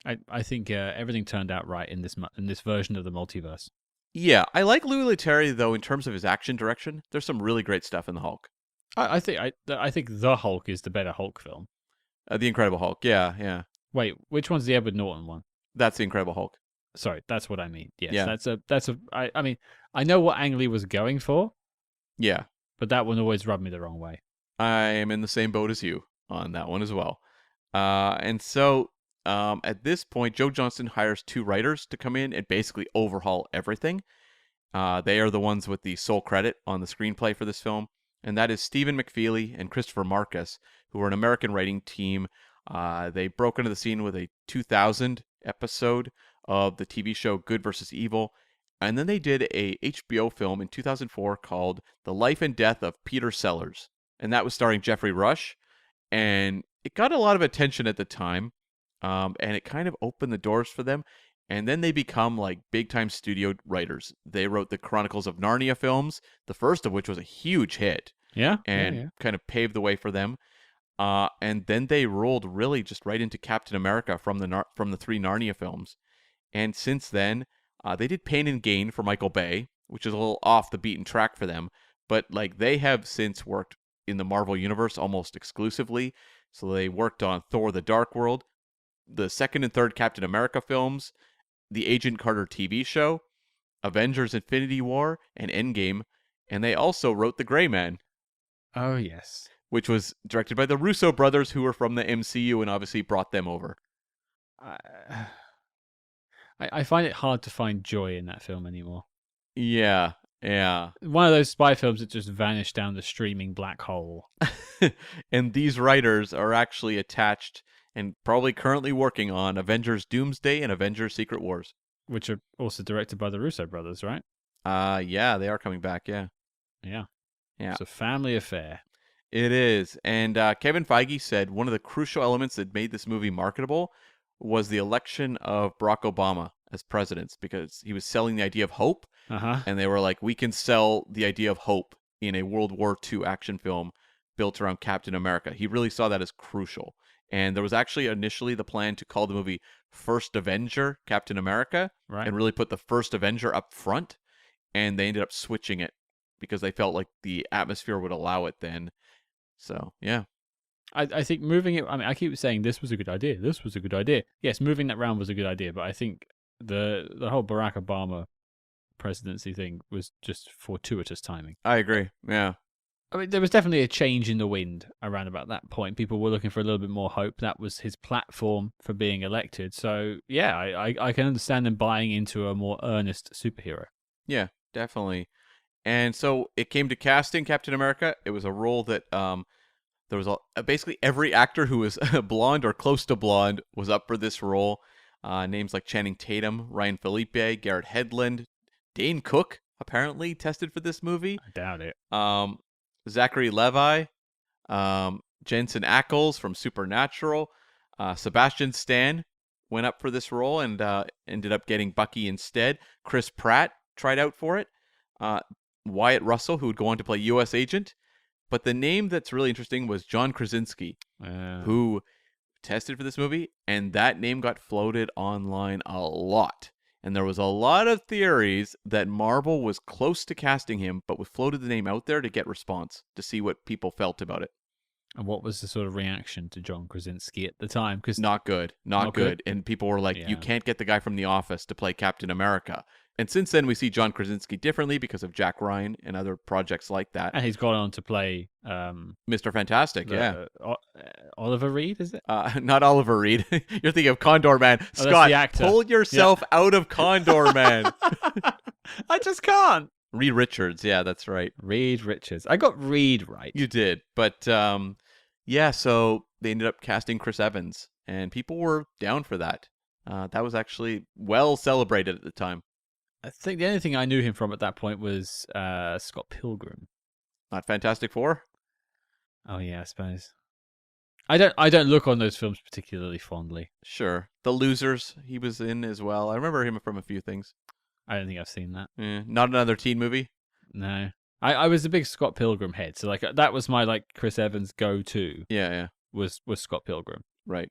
I think everything turned out right in this version of the multiverse. Yeah, I like Louis Leterrier, though, in terms of his action direction. There's some really great stuff in the Hulk. I think The Hulk is the better Hulk film. The Incredible Hulk, yeah. Wait, which one's the Edward Norton one? That's The Incredible Hulk. Sorry, that's what I mean. Yes, yeah. I mean, I know what Ang Lee was going for. Yeah. But that one always rubbed me the wrong way. I am in the same boat as you on that one as well. And so at this point, Joe Johnston hires two writers to come in and basically overhaul everything. They are the ones with the sole credit on the screenplay for this film. and that is Stephen McFeely and Christopher Marcus, who are an American writing team. They broke into the scene with a 2000 episode of the TV show Good versus Evil, and then they did a HBO film in 2004 called The Life and Death of Peter Sellers, and that was starring Jeffrey Rush, and it got a lot of attention at the time, and it kind of opened the doors for them. And then they become like big-time studio writers. They wrote the Chronicles of Narnia films, the first of which was a huge hit Yeah. and kind of paved the way for them. And then they rolled really just right into Captain America from the 3 Narnia films. And since then, they did Pain and Gain for Michael Bay, which is a little off the beaten track for them. But like they have since worked in the Marvel Universe almost exclusively. So they worked on Thor: The Dark World, the second and third Captain America films, the Agent Carter TV show, Avengers: Infinity War, and Endgame, and they also wrote The Gray Man, Oh, yes. which was directed by the Russo brothers, who were from the MCU and obviously brought them over. I find it hard to find joy in that film anymore. Yeah. One of those spy films that just vanished down the streaming black hole. And these writers are actually attached and probably currently working on Avengers: Doomsday and Avengers: Secret Wars. Which are also directed by the Russo brothers, right? Yeah, they are coming back, yeah. Yeah. Yeah. It's a family affair. It is. And Kevin Feige said one of the crucial elements that made this movie marketable was the election of Barack Obama as president, because he was selling the idea of hope. Uh-huh. And they were like, we can sell the idea of hope in a World War II action film built around Captain America. He really saw that as crucial. And there was actually initially the plan to call the movie First Avenger, Captain America, Right. and really put the First Avenger up front. And they ended up switching it because they felt like the atmosphere would allow it then. So, yeah. I think moving it, I mean, I keep saying this was a good idea. This was a good idea. Yes, moving that round was a good idea, but I think the whole Barack Obama presidency thing was just fortuitous timing. I agree. Yeah. I mean, there was definitely a change in the wind around about that point. People were looking for a little bit more hope. That was his platform for being elected. So, yeah, I can understand them buying into a more earnest superhero. Yeah, definitely. And so it came to casting Captain America. It was a role that there was basically every actor who was blonde or close to blonde was up for this role. Names like Channing Tatum, Ryan Felipe, Garrett Hedlund, Dane Cook apparently tested for this movie. I doubt it. Zachary Levi, Jensen Ackles from Supernatural, Sebastian Stan went up for this role and ended up getting Bucky instead. Chris Pratt tried out for it. Wyatt Russell, who would go on to play U.S. Agent. But the name that's really interesting was John Krasinski, who tested for this movie, and that name got floated online a lot. And there was a lot of theories that Marvel was close to casting him, but we floated the name out there to get response, to see what people felt about it. And what was the sort of reaction to John Krasinski at the time? Because Not good. Not good. And people were like, Yeah. you can't get the guy from The Office to play Captain America. And since then, we see John Krasinski differently because of Jack Ryan and other projects like that. and he's gone on to play Mr. Fantastic, yeah. Oliver Reed, is it? Not Oliver Reed. You're thinking of Condor Man. that's Scott, the actor. pull yourself out of Condor Man. I just can't. Reed Richards, yeah, that's right. Reed Richards. I got Reed right. You did. But, yeah, so they ended up casting Chris Evans, and people were down for that. That was actually well celebrated at the time. I think the only thing I knew him from at that point was Scott Pilgrim. Not Fantastic Four? Oh yeah, I suppose. I don't look on those films particularly fondly. Sure. The Losers, he was in as well. I remember him from a few things. I don't think I've seen that. Not another teen movie? No. I was a big Scott Pilgrim head, so like that was my like Chris Evans go-to. Yeah. Was Scott Pilgrim. Right.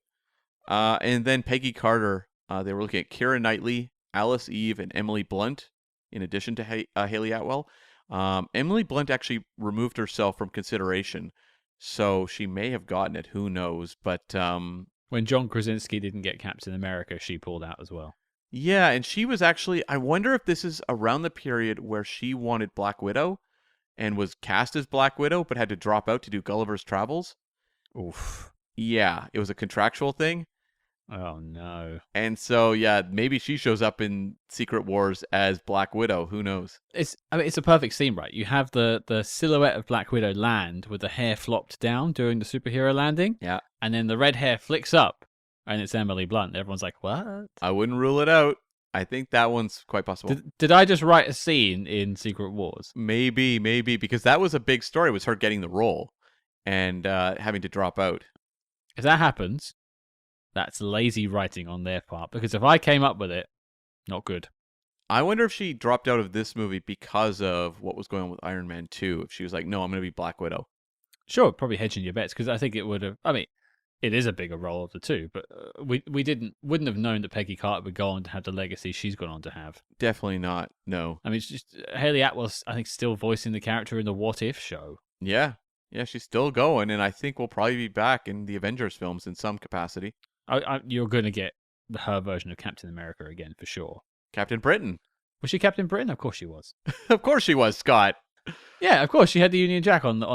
And then Peggy Carter, they were looking at Keira Knightley, Alice Eve, and Emily Blunt, in addition to Hayley Atwell. Emily Blunt actually removed herself from consideration, so she may have gotten it. Who knows? But when John Krasinski didn't get Captain America, she pulled out as well. Yeah, and she was actually, I wonder if this is around the period where she wanted Black Widow and was cast as Black Widow, but had to drop out to do Gulliver's Travels. Oof. Yeah, it was a contractual thing. Oh no. And so, yeah, maybe she shows up in Secret Wars as Black Widow. Who knows? It's a perfect scene, right? You have the silhouette of Black Widow land with the hair flopped down during the superhero landing, Yeah. and then the red hair flicks up, and it's Emily Blunt. Everyone's like, "What?" I wouldn't rule it out. I think that one's quite possible. Did I just write a scene in Secret Wars? Maybe, because that was a big story, was her getting the role and having to drop out. If that happens, that's lazy writing on their part. Because if I came up with it, not good. I wonder if she dropped out of this movie because of what was going on with Iron Man 2. If she was like, no, I'm going to be Black Widow. Sure, probably hedging your bets, because I think it would have. I mean, it is a bigger role of the two, but we wouldn't have known that Peggy Carter would go on to have the legacy she's gone on to have. Definitely not. No. I mean, it's just Hayley Atwell's, I think, still voicing the character in the What If show. Yeah. Yeah, she's still going, and I think we'll probably be back in the Avengers films in some capacity. You're going to get her version of Captain America again, for sure. Captain Britain. Was she Captain Britain? Of course she was. Of course she was, Scott. Yeah, of course she had the Union Jack on the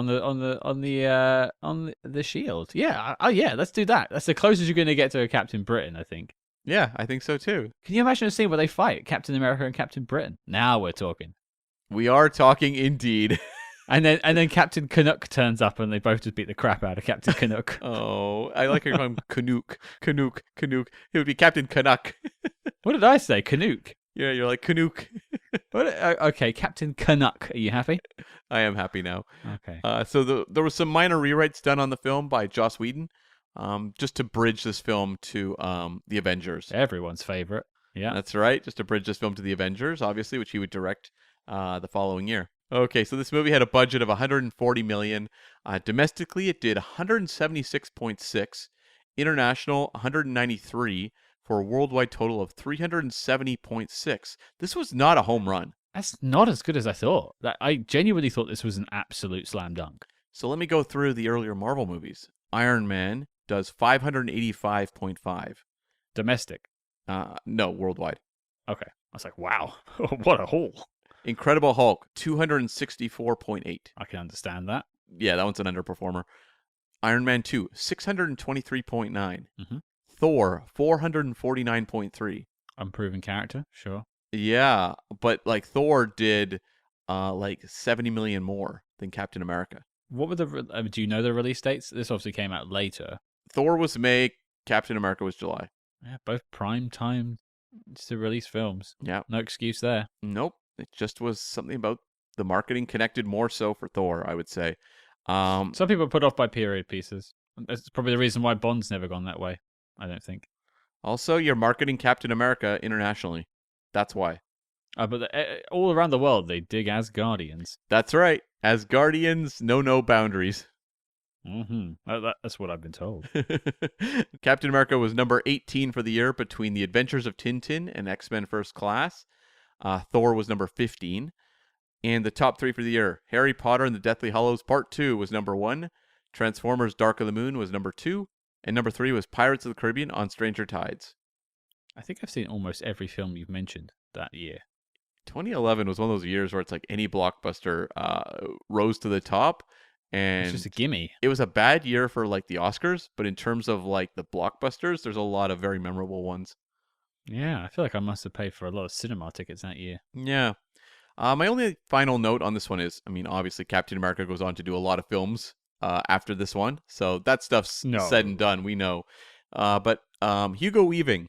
shield. Yeah, yeah, let's do that. That's the closest you're going to get to a Captain Britain, I think. Yeah, I think so too. Can you imagine a scene where they fight Captain America and Captain Britain? Now we're talking. We are talking indeed. And then Captain Canuck turns up and they both just beat the crap out of Captain Canuck. Oh, I like your name, Canuck. It would be Captain Canuck. What did I say? Canuck. Yeah, you're like Canuck. Okay, Captain Canuck. Are you happy? I am happy now. Okay. So there was some minor rewrites done on the film by Joss Whedon, just to bridge this film to the Avengers. Everyone's favorite. Yeah. That's right. Just to bridge this film to the Avengers, obviously, which he would direct the following year. Okay, so this movie had a budget of $140 million. Domestically, it did $176.6. International, $193, for a worldwide total of $370.6. This was not a home run. That's not as good as I thought. I genuinely thought this was an absolute slam dunk. So let me go through the earlier Marvel movies. Iron Man does 585.5. Domestic. No, worldwide. Okay. I was like, wow, what a haul. Incredible Hulk, 264.8. I can understand that. Yeah, that one's an underperformer. Iron Man 2, 623.9. Mm-hmm. Thor, 449.3. Unproven character, sure. Yeah, but like Thor did like 70 million more than Captain America. What were do you know the release dates? This obviously came out later. Thor was May, Captain America was July. Yeah, both prime time to release films. Yeah. No excuse there. Nope. It just was something about the marketing connected more so for Thor, I would say. Some people are put off by period pieces. That's probably the reason why Bond's never gone that way, I don't think. Also, you're marketing Captain America internationally. That's why. But all around the world, they dig Asgardians. That's right. Asgardians know no boundaries. Mm-hmm. That's what I've been told. Captain America was number 18 for the year between The Adventures of Tintin and X-Men First Class. Thor was number 15. And the top three for the year, Harry Potter and the Deathly Hallows Part 2 was number 1. Transformers Dark of the Moon was number 2. And number 3 was Pirates of the Caribbean on Stranger Tides. I think I've seen almost every film you've mentioned that year. 2011 was one of those years where it's like any blockbuster rose to the top. And it's just a gimme. It was a bad year for like the Oscars, but in terms of like the blockbusters, there's a lot of very memorable ones. Yeah, I feel like I must have paid for a lot of cinema tickets that year. Yeah. My only final note on this one is, I mean, obviously Captain America goes on to do a lot of films after this one, so that stuff's said and done, we know. But Hugo Weaving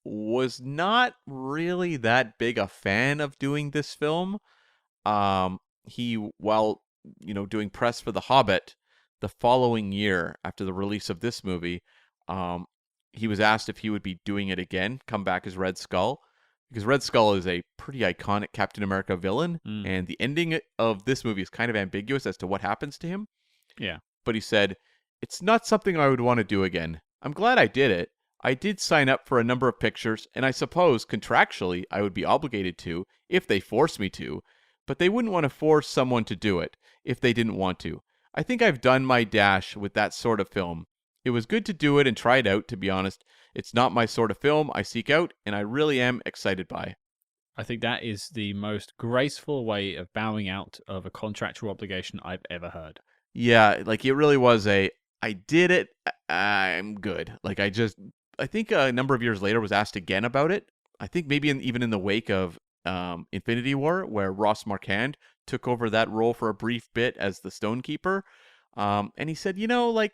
was not really that big a fan of doing this film. While doing press for The Hobbit the following year after the release of this movie, he was asked if he would be doing it again, come back as Red Skull, because Red Skull is a pretty iconic Captain America villain, and the ending of this movie is kind of ambiguous as to what happens to him. Yeah. But he said, "It's not something I would want to do again. I'm glad I did it. I did sign up for a number of pictures, and I suppose contractually I would be obligated to if they forced me to, but they wouldn't want to force someone to do it if they didn't want to. I think I've done my dash with that sort of film. It was good to do it and try it out, to be honest. It's not my sort of film I seek out, and I really am excited by." I think that is the most graceful way of bowing out of a contractual obligation I've ever heard. Yeah, like it really was I did it, I'm good. Like I think a number of years later was asked again about it. I think maybe even in the wake of Infinity War, where Ross Marquand took over that role for a brief bit as the Stonekeeper. And he said, like,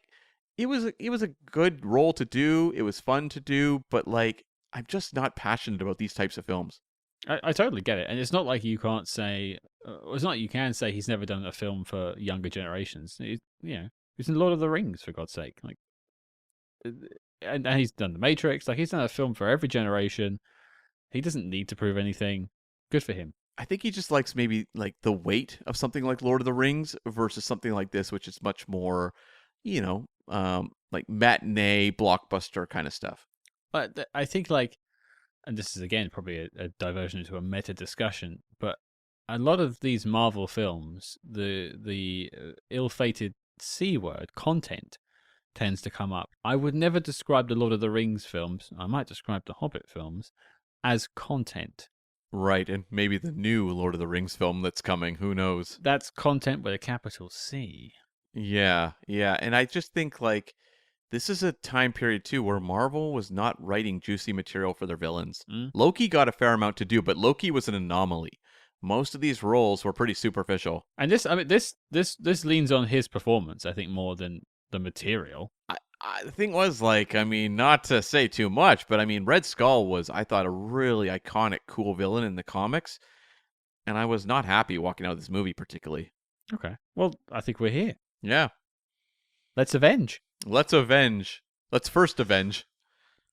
it was a good role to do. It was fun to do, but like, I'm just not passionate about these types of films. I totally get it, and it's not like you can't say. It's not like you can say he's never done a film for younger generations. He's in Lord of the Rings, for God's sake. Like, and he's done The Matrix. Like, he's done a film for every generation. He doesn't need to prove anything. Good for him. I think he just likes maybe like the weight of something like Lord of the Rings versus something like this, which is much more, like matinee blockbuster kind of stuff. But I think, like, and this is again probably a diversion into a meta discussion, but a lot of these Marvel films, the ill-fated C word, content, tends to come up. I would never describe the Lord of the Rings films, I might describe the Hobbit films, as content. Right, and maybe the new Lord of the Rings film that's coming, who knows? That's content with a capital C. Yeah, and I just think, like, this is a time period, too, where Marvel was not writing juicy material for their villains. Loki got a fair amount to do, but Loki was an anomaly. Most of these roles were pretty superficial. And this leans on his performance, I think, more than the material. The thing was, like, I mean, not to say too much, but I mean, Red Skull was, I thought, a really iconic, cool villain in the comics, and I was not happy walking out of this movie particularly. Okay. Well, I think we're here. Yeah. Let's avenge. Let's avenge. Let's first avenge.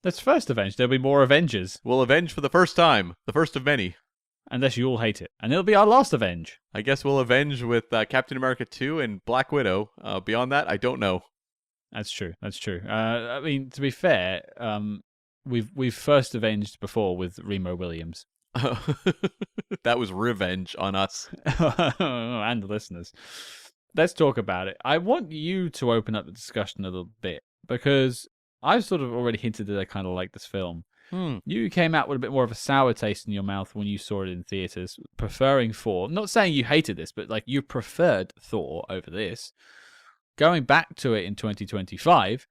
Let's first avenge. There'll be more Avengers. We'll avenge for the first time. The first of many. Unless you all hate it. And it'll be our last avenge. I guess we'll avenge with Captain America 2 and Black Widow. Beyond that, I don't know. That's true. I mean, to be fair, we've first avenged before with Remo Williams. That was revenge on us. And the listeners. Let's talk about it. I want you to open up the discussion a little bit, because I've sort of already hinted that I kind of like this film. You came out with a bit more of a sour taste in your mouth when you saw it in theaters, preferring Thor. Not saying you hated this, but like, you preferred Thor over this. Going back to it in 2025,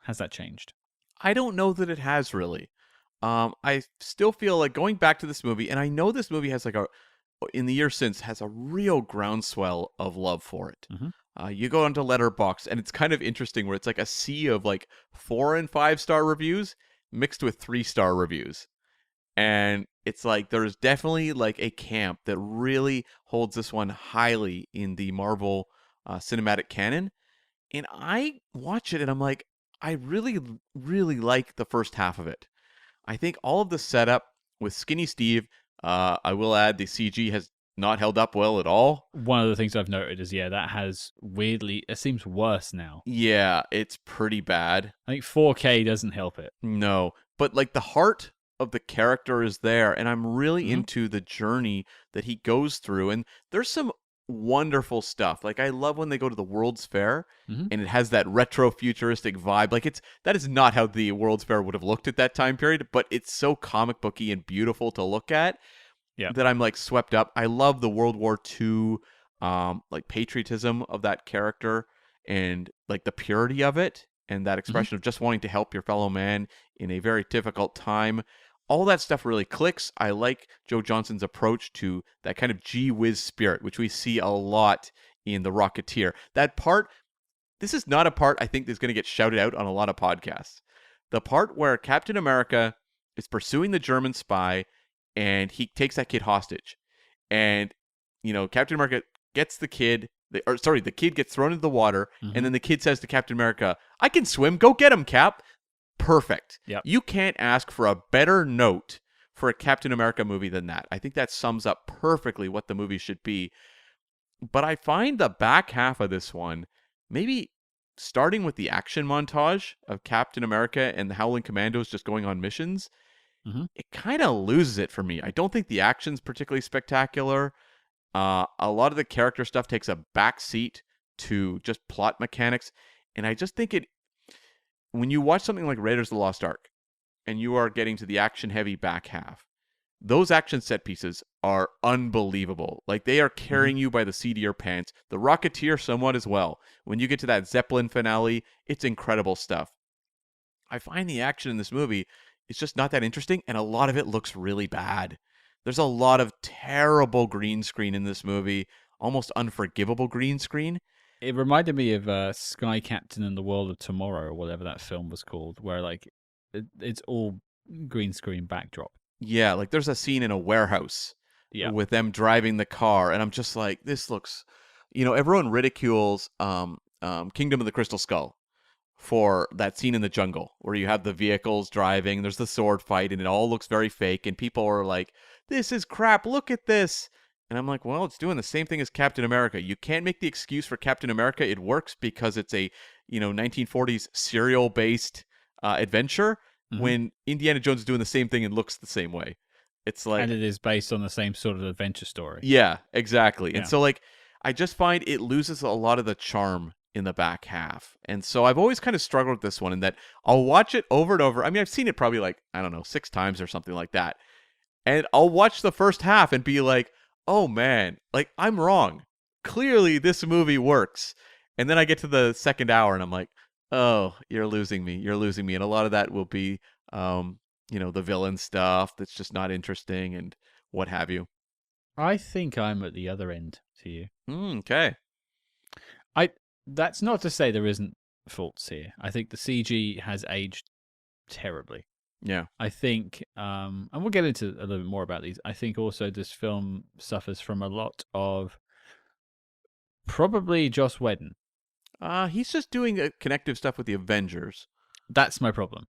has that changed? I don't know that it has really. I still feel like going back to this movie, and I know this movie has in the years since, has a real groundswell of love for it. You go onto Letterboxd, and it's kind of interesting where it's like a sea of like 4 and 5 star reviews mixed with 3-star reviews. And it's like there's definitely like a camp that really holds this one highly in the Marvel cinematic canon. And I watch it and I'm like, I really, really like the first half of it. I think all of the setup with Skinny Steve, I will add the CG has not held up well at all. One of the things I've noted is, that has weirdly, it seems worse now. Yeah, it's pretty bad. I think 4K doesn't help it. No, but like the heart of the character is there, and I'm really into the journey that he goes through. And there's some wonderful stuff. Like, I love when they go to the World's Fair and it has that retro futuristic vibe. Like, that is not how the World's Fair would have looked at that time period, but it's so comic booky and beautiful to look at that I'm like swept up. I love the World War II like patriotism of that character and like the purity of it and that expression of just wanting to help your fellow man in a very difficult time. All that stuff really clicks. I like Joe Johnston's approach to that kind of gee whiz spirit, which we see a lot in The Rocketeer. That part, this is not a part I think that's going to get shouted out on a lot of podcasts. The part where Captain America is pursuing the German spy and he takes that kid hostage. And, Captain America gets the kid, the kid gets thrown into the water, and then the kid says to Captain America, "I can swim, go get him, Cap." Perfect. Yep. You can't ask for a better note for a Captain America movie than that. I think that sums up perfectly what the movie should be. But I find the back half of this one, maybe starting with the action montage of Captain America and the Howling Commandos just going on missions, it kind of loses it for me. I don't think the action's particularly spectacular. A lot of the character stuff takes a back seat to just plot mechanics. And I just think when you watch something like Raiders of the Lost Ark and you are getting to the action-heavy back half, those action set pieces are unbelievable. Like, they are carrying you by the seat of your pants. The Rocketeer somewhat as well. When you get to that Zeppelin finale, it's incredible stuff. I find the action in this movie is just not that interesting, and a lot of it looks really bad. There's a lot of terrible green screen in this movie, almost unforgivable green screen. It reminded me of Sky Captain and the World of Tomorrow, or whatever that film was called, where like it's all green screen backdrop. Yeah, like there's a scene in a warehouse Yeah. with them driving the car, and I'm just like, this looks, everyone ridicules Kingdom of the Crystal Skull for that scene in the jungle where you have the vehicles driving, there's the sword fight, and it all looks very fake, and people are like, this is crap, look at this. And I'm like, well, it's doing the same thing as Captain America. You can't make the excuse for Captain America. It works because it's a, 1940s serial-based adventure, when Indiana Jones is doing the same thing and looks the same way. It's like, and it is based on the same sort of adventure story. yeah, exactly. Yeah. And so like, I just find it loses a lot of the charm in the back half. And so I've always kind of struggled with this one, in that I'll watch it over and over. I mean, I've seen it probably like, I don't know, 6 times or something like that. And I'll watch the first half and be like, oh man, like I'm wrong. Clearly this movie works. And then I get to the second hour and I'm like, oh, you're losing me. You're losing me. And a lot of that will be, the villain stuff that's just not interesting and what have you. I think I'm at the other end to you. Okay. That's not to say there isn't faults here. I think the CG has aged terribly. Yeah. I think, and we'll get into a little bit more about these. I think also this film suffers from a lot of probably Joss Whedon. He's just doing connective stuff with the Avengers. That's my problem.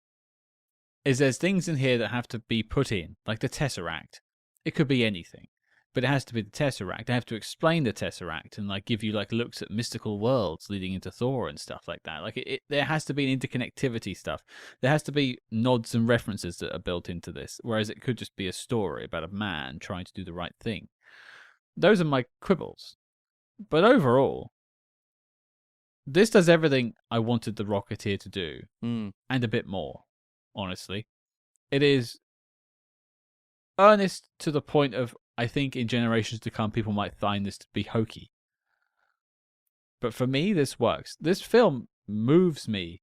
Is there's things in here that have to be put in, like the Tesseract. It could be anything, but it has to be the Tesseract. They have to explain the Tesseract and like give you like looks at mystical worlds leading into Thor and stuff like that. Like there has to be an interconnectivity stuff. There has to be nods and references that are built into this, whereas it could just be a story about a man trying to do the right thing. Those are my quibbles. But overall, this does everything I wanted the Rocketeer to do, and a bit more, honestly. It is earnest to the point of, I think in generations to come, people might find this to be hokey. But for me, this works. This film moves me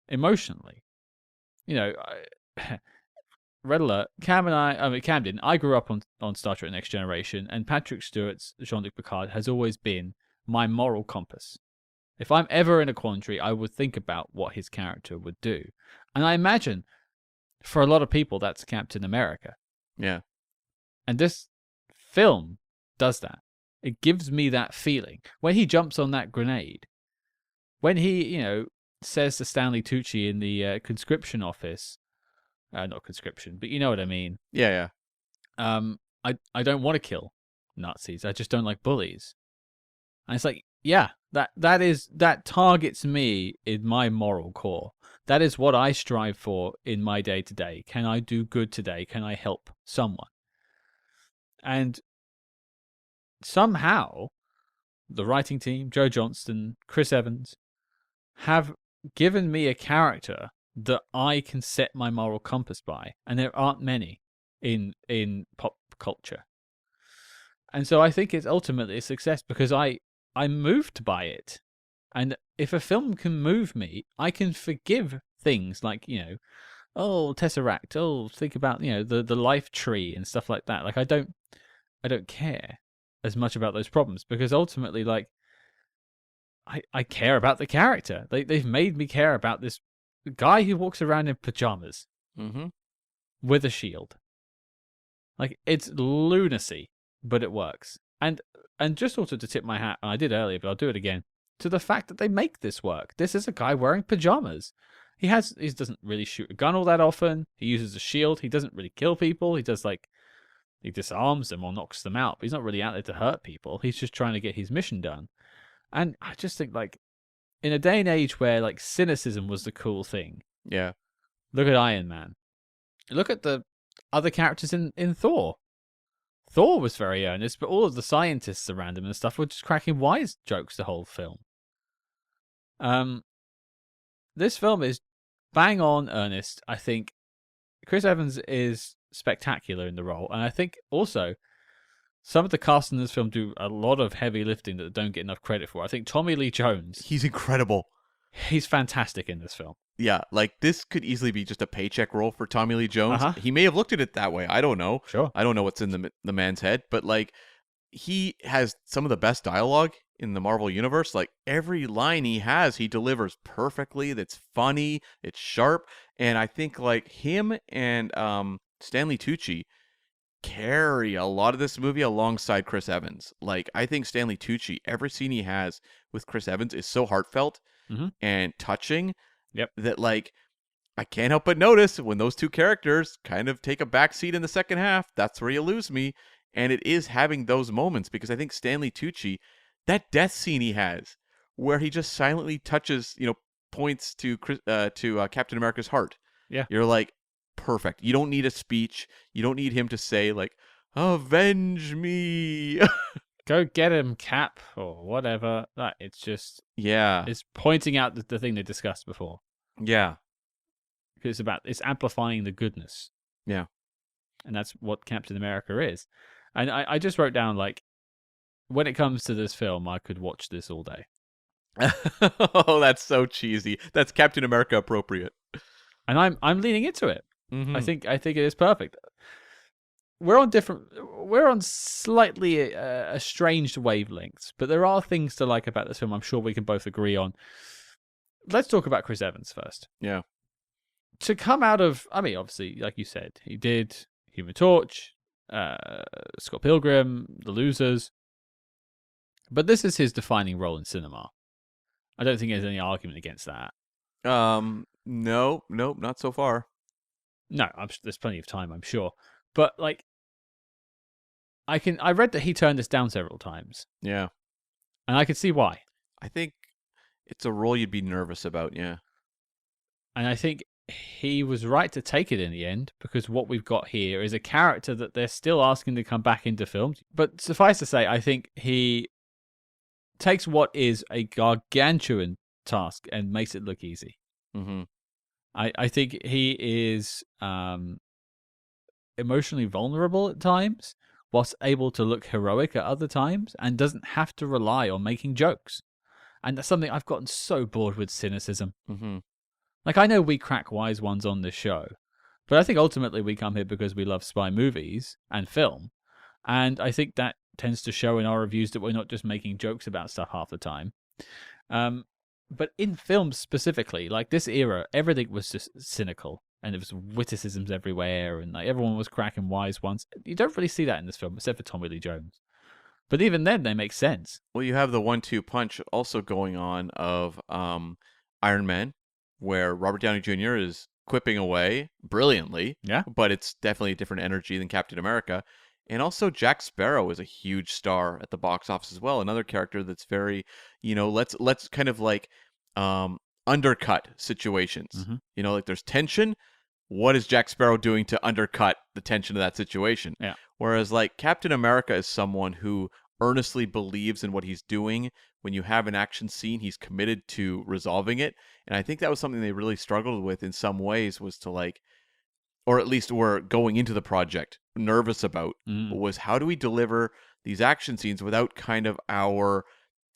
emotionally. Red Alert, Camden, I grew up on Star Trek Next Generation, and Patrick Stewart's Jean-Luc Picard has always been my moral compass. If I'm ever in a quandary, I would think about what his character would do. And I imagine, for a lot of people, that's Captain America. Yeah. And this film does that. It gives me that feeling. When he jumps on that grenade, when he, says to Stanley Tucci in the conscription office, not conscription, but you know what I mean. Yeah, yeah. I don't want to kill Nazis. I just don't like bullies. And it's like, yeah, that targets me in my moral core. That is what I strive for in my day to day. Can I do good today? Can I help someone? And somehow, the writing team, Joe Johnston, Chris Evans, have given me a character that I can set my moral compass by, and there aren't many in pop culture. And so I think it's ultimately a success because I'm moved by it. And if a film can move me, I can forgive things like, Tesseract, think about, the life tree and stuff like that. Like I don't care as much about those problems because ultimately, like, I care about the character. They've made me care about this guy who walks around in pajamas with a shield. Like, it's lunacy, but it works. And just also to tip my hat, and I did earlier, but I'll do it again, to the fact that they make this work. This is a guy wearing pajamas. He doesn't really shoot a gun all that often. He uses a shield. He doesn't really kill people. He disarms them or knocks them out, but he's not really out there to hurt people. He's just trying to get his mission done. And I just think, like, in a day and age where, like, cynicism was the cool thing. Yeah. Look at Iron Man. Look at the other characters in Thor. Thor was very earnest, but all of the scientists around him and stuff were just cracking wise jokes the whole film. This film is bang on earnest. I think Chris Evans is spectacular in the role, and I think also some of the cast in this film do a lot of heavy lifting that don't get enough credit for. I think Tommy Lee Jones. He's incredible. He's fantastic in this film. Yeah, like this could easily be just a paycheck role for Tommy Lee Jones. Uh-huh. He may have looked at it that way. I don't know. Sure. I don't know what's in the man's head, but like he has some of the best dialogue in the Marvel universe. Like every line he has, he delivers perfectly. That's funny. It's sharp, and I think like him and Stanley Tucci carry a lot of this movie alongside Chris Evans. Like I think Stanley Tucci, every scene he has with Chris Evans is so heartfelt and touching. Yep. That like I can't help but notice when those two characters kind of take a back seat in the second half, that's where you lose me. And it is having those moments because I think Stanley Tucci, that death scene he has, where he just silently touches, points to Captain America's heart. Yeah. You're like, perfect. You don't need a speech. You don't need him to say like, avenge me. Go get him, Cap, or whatever. That it's just Yeah. it's pointing out the thing they discussed before. Yeah. Because it's amplifying the goodness. Yeah. And that's what Captain America is. And I just wrote down, like, when it comes to this film, I could watch this all day. Oh, that's so cheesy. That's Captain America appropriate. And I'm leaning into it. Mhm. I think it is perfect. We're on slightly estranged wavelengths, but there are things to like about this film. I'm sure we can both agree on. Let's talk about Chris Evans first. Yeah. To come out of, I mean, obviously, like you said, he did Human Torch, Scott Pilgrim, The Losers, but this is his defining role in cinema. I don't think there's any argument against that. No, not so far. No, there's plenty of time, I'm sure. But like, I read that he turned this down several times. Yeah. And I could see why. I think it's a role you'd be nervous about, yeah. And I think he was right to take it in the end, because what we've got here is a character that they're still asking to come back into films. But suffice to say, I think he takes what is a gargantuan task and makes it look easy. Mm-hmm. I think he is emotionally vulnerable at times, whilst able to look heroic at other times, and doesn't have to rely on making jokes. And that's something I've gotten so bored with, cynicism. Mm-hmm. Like, I know we crack wise ones on this show, but I think ultimately we come here because we love spy movies and film. And I think that tends to show in our reviews that we're not just making jokes about stuff half the time. But in films specifically, like this era, everything was just cynical. And there was witticisms everywhere, and like everyone was cracking wise ones. You don't really see that in this film, except for Tommy Lee Jones. But even then, they make sense. Well, you have the 1-2 punch also going on of Iron Man, where Robert Downey Jr. is quipping away brilliantly. Yeah. But it's definitely a different energy than Captain America. And also Jack Sparrow is a huge star at the box office as well. Another character that's very, let's kind of like undercut situations. Mm-hmm. Like there's tension. What is Jack Sparrow doing to undercut the tension of that situation? Yeah. Whereas like Captain America is someone who earnestly believes in what he's doing. When you have an action scene, he's committed to resolving it. And I think that was something they really struggled with in some ways, was to like, or at least were going into the project nervous about, was how do we deliver these action scenes without kind of our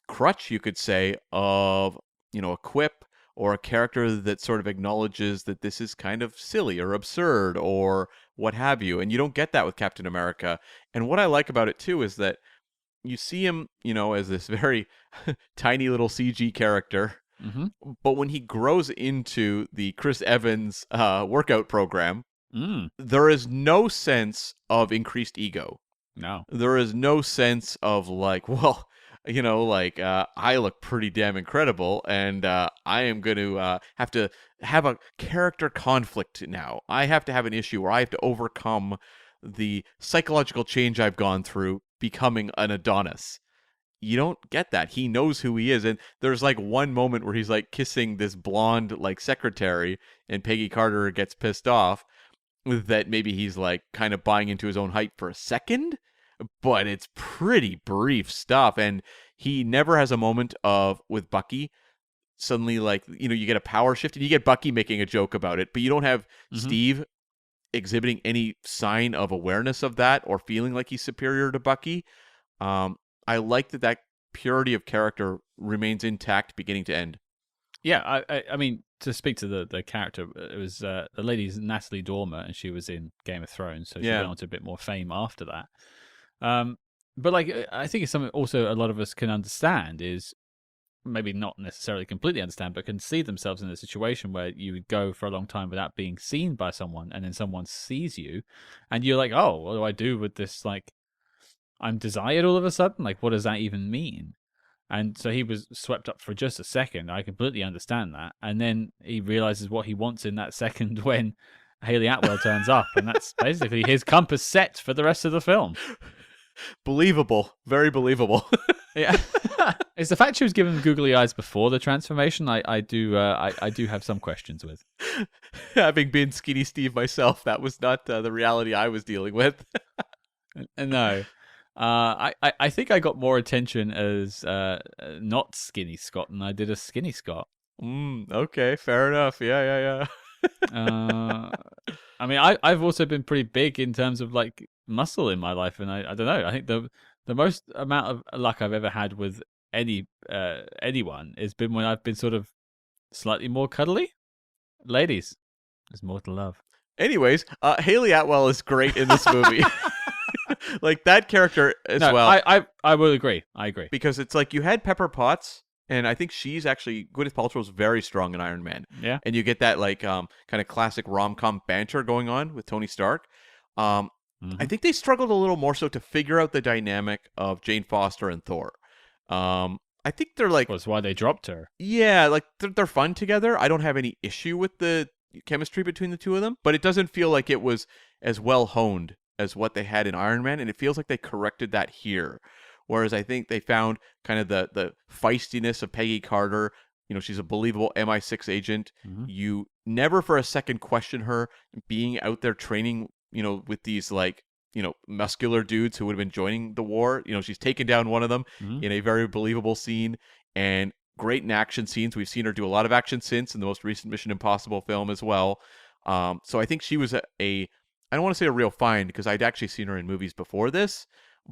crutch, you could say, of, a quip or a character that sort of acknowledges that this is kind of silly or absurd or what have you. And you don't get that with Captain America. And what I like about it too is that you see him, as this very tiny little CG character. Mm-hmm. But when he grows into the Chris Evans workout program, there is no sense of increased ego. No. There is no sense of like, well, I look pretty damn incredible, and I am going to have a character conflict now. I have to have an issue where I have to overcome the psychological change I've gone through becoming an Adonis. You don't get that. He knows who he is. And there's like one moment where he's like kissing this blonde like secretary, and Peggy Carter gets pissed off that maybe he's like kind of buying into his own hype for a second, but it's pretty brief stuff. And he never has a moment of, with Bucky, suddenly like, you get a power shift and you get Bucky making a joke about it, but you don't have Steve exhibiting any sign of awareness of that or feeling like he's superior to Bucky. I like that purity of character remains intact beginning to end. I mean, to speak to the character, it was the lady's Natalie Dormer, and she was in Game of Thrones, so she Yeah. went on to a bit more fame after that. But like, I think it's something also a lot of us can understand is maybe not necessarily completely understand, but can see themselves in a situation where you would go for a long time without being seen by someone, and then someone sees you, and you're like, oh, what do I do with this? Like, I'm desired all of a sudden. Like, what does that even mean? And so he was swept up for just a second. I completely understand that. And then he realizes what he wants in that second when Hayley Atwell turns up. And that's basically his compass set for the rest of the film. Believable. Very believable. Yeah. It's the fact she was given googly eyes before the transformation I do have some questions with. Having been Skinny Steve myself, that was not the reality I was dealing with. No. I think I got more attention as not Skinny Scott than I did as Skinny Scott. Okay, fair enough. Yeah. I mean, I've also been pretty big in terms of like muscle in my life, and I don't know. I think the most amount of luck I've ever had with anyone has been when I've been sort of slightly more cuddly. Ladies, there's more to love. Anyways, Hayley Atwell is great in this movie. Like that character as well. I will agree. I agree. Because it's like you had Pepper Potts, and I think she's actually Gwyneth Paltrow's very strong in Iron Man. Yeah. And you get that like kind of classic rom-com banter going on with Tony Stark. I think they struggled a little more so to figure out the dynamic of Jane Foster and Thor. I think they're like That's why they dropped her. Yeah, like they're fun together. I don't have any issue with the chemistry between the two of them, but it doesn't feel like it was as well honed as what they had in Iron Man, and it feels like they corrected that here. Whereas I think they found kind of the feistiness of Peggy Carter. You know, she's a believable MI6 agent. You never for a second question her being out there training, you know, with these like, you know, muscular dudes who would have been joining the war. You know, she's taken down one of them in a very believable scene, and great in action scenes. We've seen her do a lot of action since in the most recent Mission Impossible film as well. So I think she was I don't want to say a real find because I'd actually seen her in movies before this,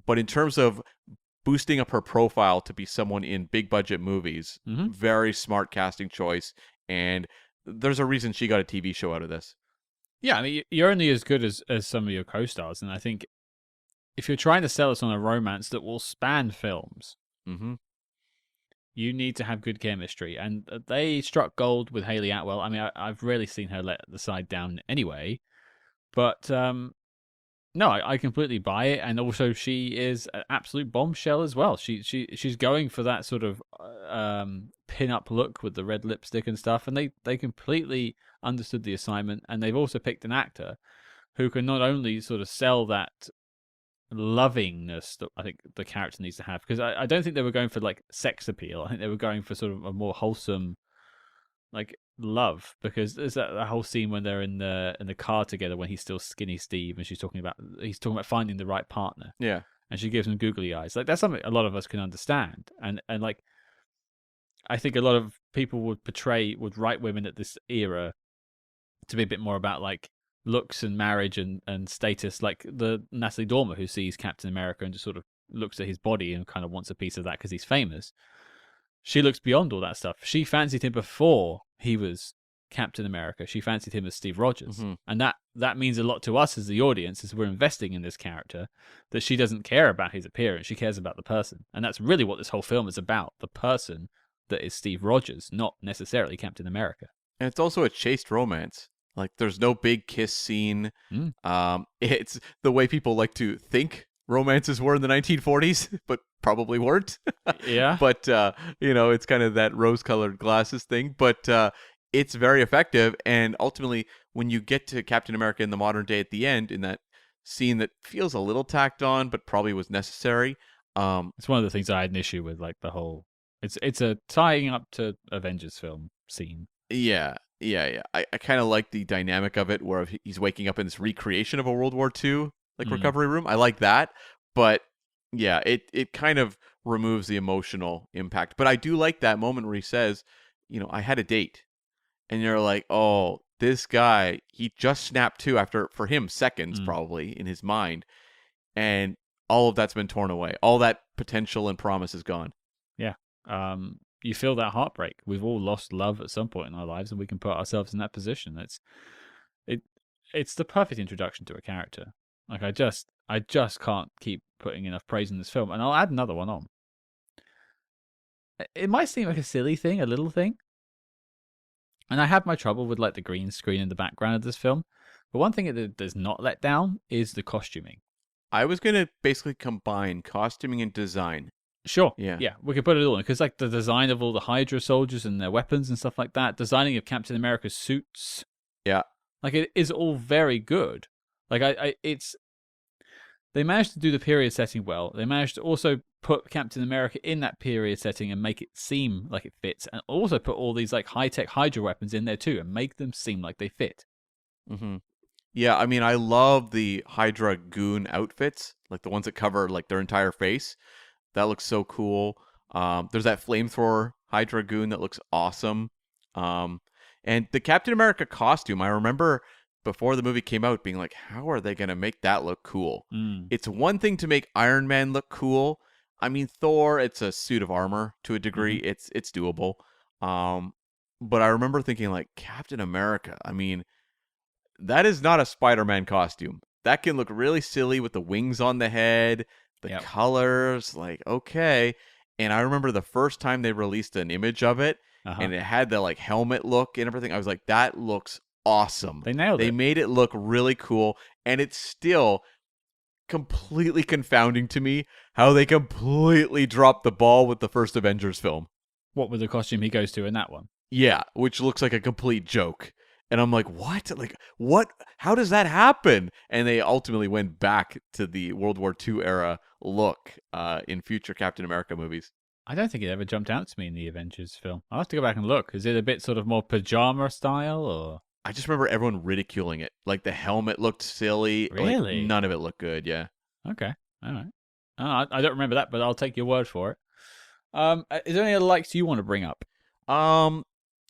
but in terms of boosting up her profile to be someone in big budget movies, very smart casting choice, and there's a reason she got a TV show out of this. Yeah, I mean, you're only as good as some of your co-stars, and I think if you're trying to sell us on a romance that will span films, you need to have good chemistry, and they struck gold with Hayley Atwell. I mean, I've rarely seen her let the side down anyway, but no, I completely buy it, and also she is an absolute bombshell as well. She's going for that sort of pin-up look with the red lipstick and stuff, and they completely understood the assignment, and they've also picked an actor who can not only sort of sell that lovingness that I think the character needs to have, because I don't think they were going for like sex appeal. I think they were going for sort of a more wholesome like love, because there's that whole scene when they're in the car together when he's still Skinny Steve, and he's talking about finding the right partner. Yeah. And she gives him googly eyes. Like that's something a lot of us can understand. And like I think a lot of people would write women at this era to be a bit more about like looks and marriage and status, like the Natalie Dormer who sees Captain America and just sort of looks at his body and kind of wants a piece of that because he's famous. She looks beyond all that stuff. She fancied him before he was Captain America. She fancied him as Steve Rogers. And that means a lot to us as the audience, as we're investing in this character, that she doesn't care about his appearance. She cares about the person. And that's really what this whole film is about, the person that is Steve Rogers, not necessarily Captain America. And it's also a chaste romance. Like, there's no big kiss scene. It's the way people like to think romances were in the 1940s, but probably weren't. Yeah. But, you know, it's kind of that rose-colored glasses thing. But it's very effective. And ultimately, when you get to Captain America in the modern day at the end, in that scene that feels a little tacked on, but probably was necessary. It's one of the things I had an issue with, like the whole... It's a tying up to Avengers film scene. Yeah. I kind of like the dynamic of it, where he's waking up in this recreation of a World War II recovery room. I like that, but yeah, it kind of removes the emotional impact. But I do like that moment where he says, you know, I had a date, and you're like, oh, this guy, he just snapped to after, for him, seconds probably in his mind, and all of that's been torn away. All that potential and promise is gone. Yeah. you feel that heartbreak. We've all lost love at some point in our lives, and we can put ourselves in that position. It's the perfect introduction to a character. Like I just can't keep putting enough praise in this film, and I'll add another one on. It might seem like a silly thing, a little thing, and I have my trouble with like the green screen in the background of this film. But one thing it does not let down is the costuming. I was gonna basically combine costuming and design. Sure. Yeah. Yeah, we could put it all in because like the design of all the Hydra soldiers and their weapons and stuff like that, designing of Captain America's suits. Yeah. Like it is all very good. Like it's they managed to do the period setting well. They managed to also put Captain America in that period setting and make it seem like it fits, and also put all these like high tech Hydra weapons in there too and make them seem like they fit. Mm-hmm. Yeah, I mean, I love the Hydra goon outfits, like the ones that cover like their entire face. That looks so cool. There's that flamethrower Hydra goon that looks awesome. And the Captain America costume, I remember before the movie came out being like, how are they going to make that look cool? It's one thing to make Iron Man look cool. I mean, Thor, it's a suit of armor to a degree. It's doable. But I remember thinking like Captain America, I mean, that is not a Spider-Man costume. That can look really silly with the wings on the head, the colors, like, okay. And I remember the first time they released an image of it, and it had the like helmet look and everything. I was like, that looks awesome. They nailed it. They made it look really cool, and it's still completely confounding to me how they completely dropped the ball with the first Avengers film. What with the costume he goes to in that one? Yeah, which looks like a complete joke. And I'm like, what? Like, what? How does that happen? And they ultimately went back to the World War II era look in future Captain America movies. I don't think it ever jumped out to me in the Avengers film. I'll have to go back and look. Is it a bit sort of more pajama style, or? I just remember everyone ridiculing it. Like, the helmet looked silly. Really? Like, none of it looked good, yeah. Okay, all right. I don't remember that, but I'll take your word for it. Is there any other likes you want to bring up?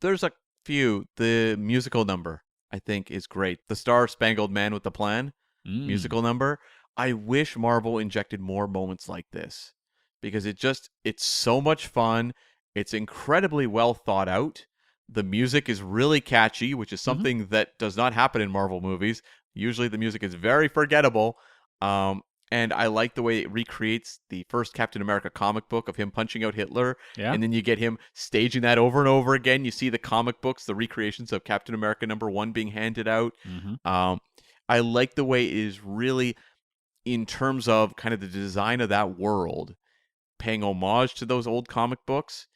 There's a few. The musical number, I think, is great. The Star Spangled Man with the Plan musical number. I wish Marvel injected more moments like this because it's so much fun. It's incredibly well thought out. The music is really catchy, which is something that does not happen in Marvel movies. Usually the music is very forgettable. And I like the way it recreates the first Captain America comic book of him punching out Hitler. Yeah. And then you get him staging that over and over again. You see the comic books, the recreations of Captain America #1 being handed out. I like the way it is really, in terms of kind of the design of that world, paying homage to those old comic books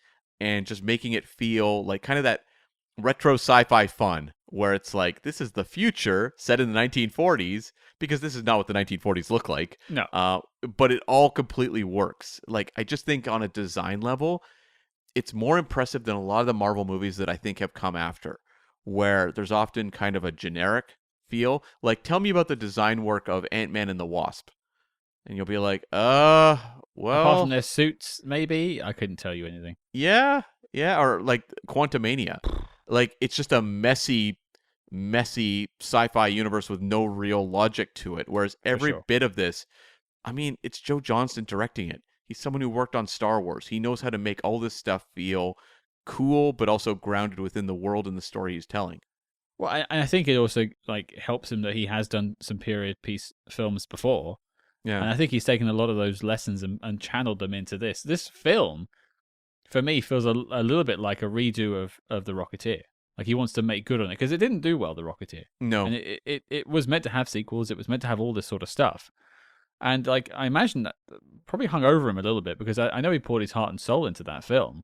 and just making it feel like kind of that retro sci-fi fun where it's like, this is the future set in the 1940s, because this is not what the 1940s look like. No. But it all completely works. Like, I just think on a design level, it's more impressive than a lot of the Marvel movies that I think have come after, where there's often kind of a generic feel. Like, tell me about the design work of Ant-Man and the Wasp. And you'll be like, well... Apart from their suits, maybe? I couldn't tell you anything. Yeah, or like Quantumania. Like, it's just a messy sci-fi universe with no real logic to it. Whereas every bit of this, I mean, it's Joe Johnston directing it. He's someone who worked on Star Wars. He knows how to make all this stuff feel cool, but also grounded within the world and the story he's telling. Well, I think it also like helps him that he has done some period piece films before. Yeah. And I think he's taken a lot of those lessons and channeled them into this. This film, for me, feels a little bit like a redo of The Rocketeer. Like, he wants to make good on it, because it didn't do well, The Rocketeer. No. And it was meant to have sequels. It was meant to have all this sort of stuff. And, like, I imagine that probably hung over him a little bit, because I know he poured his heart and soul into that film.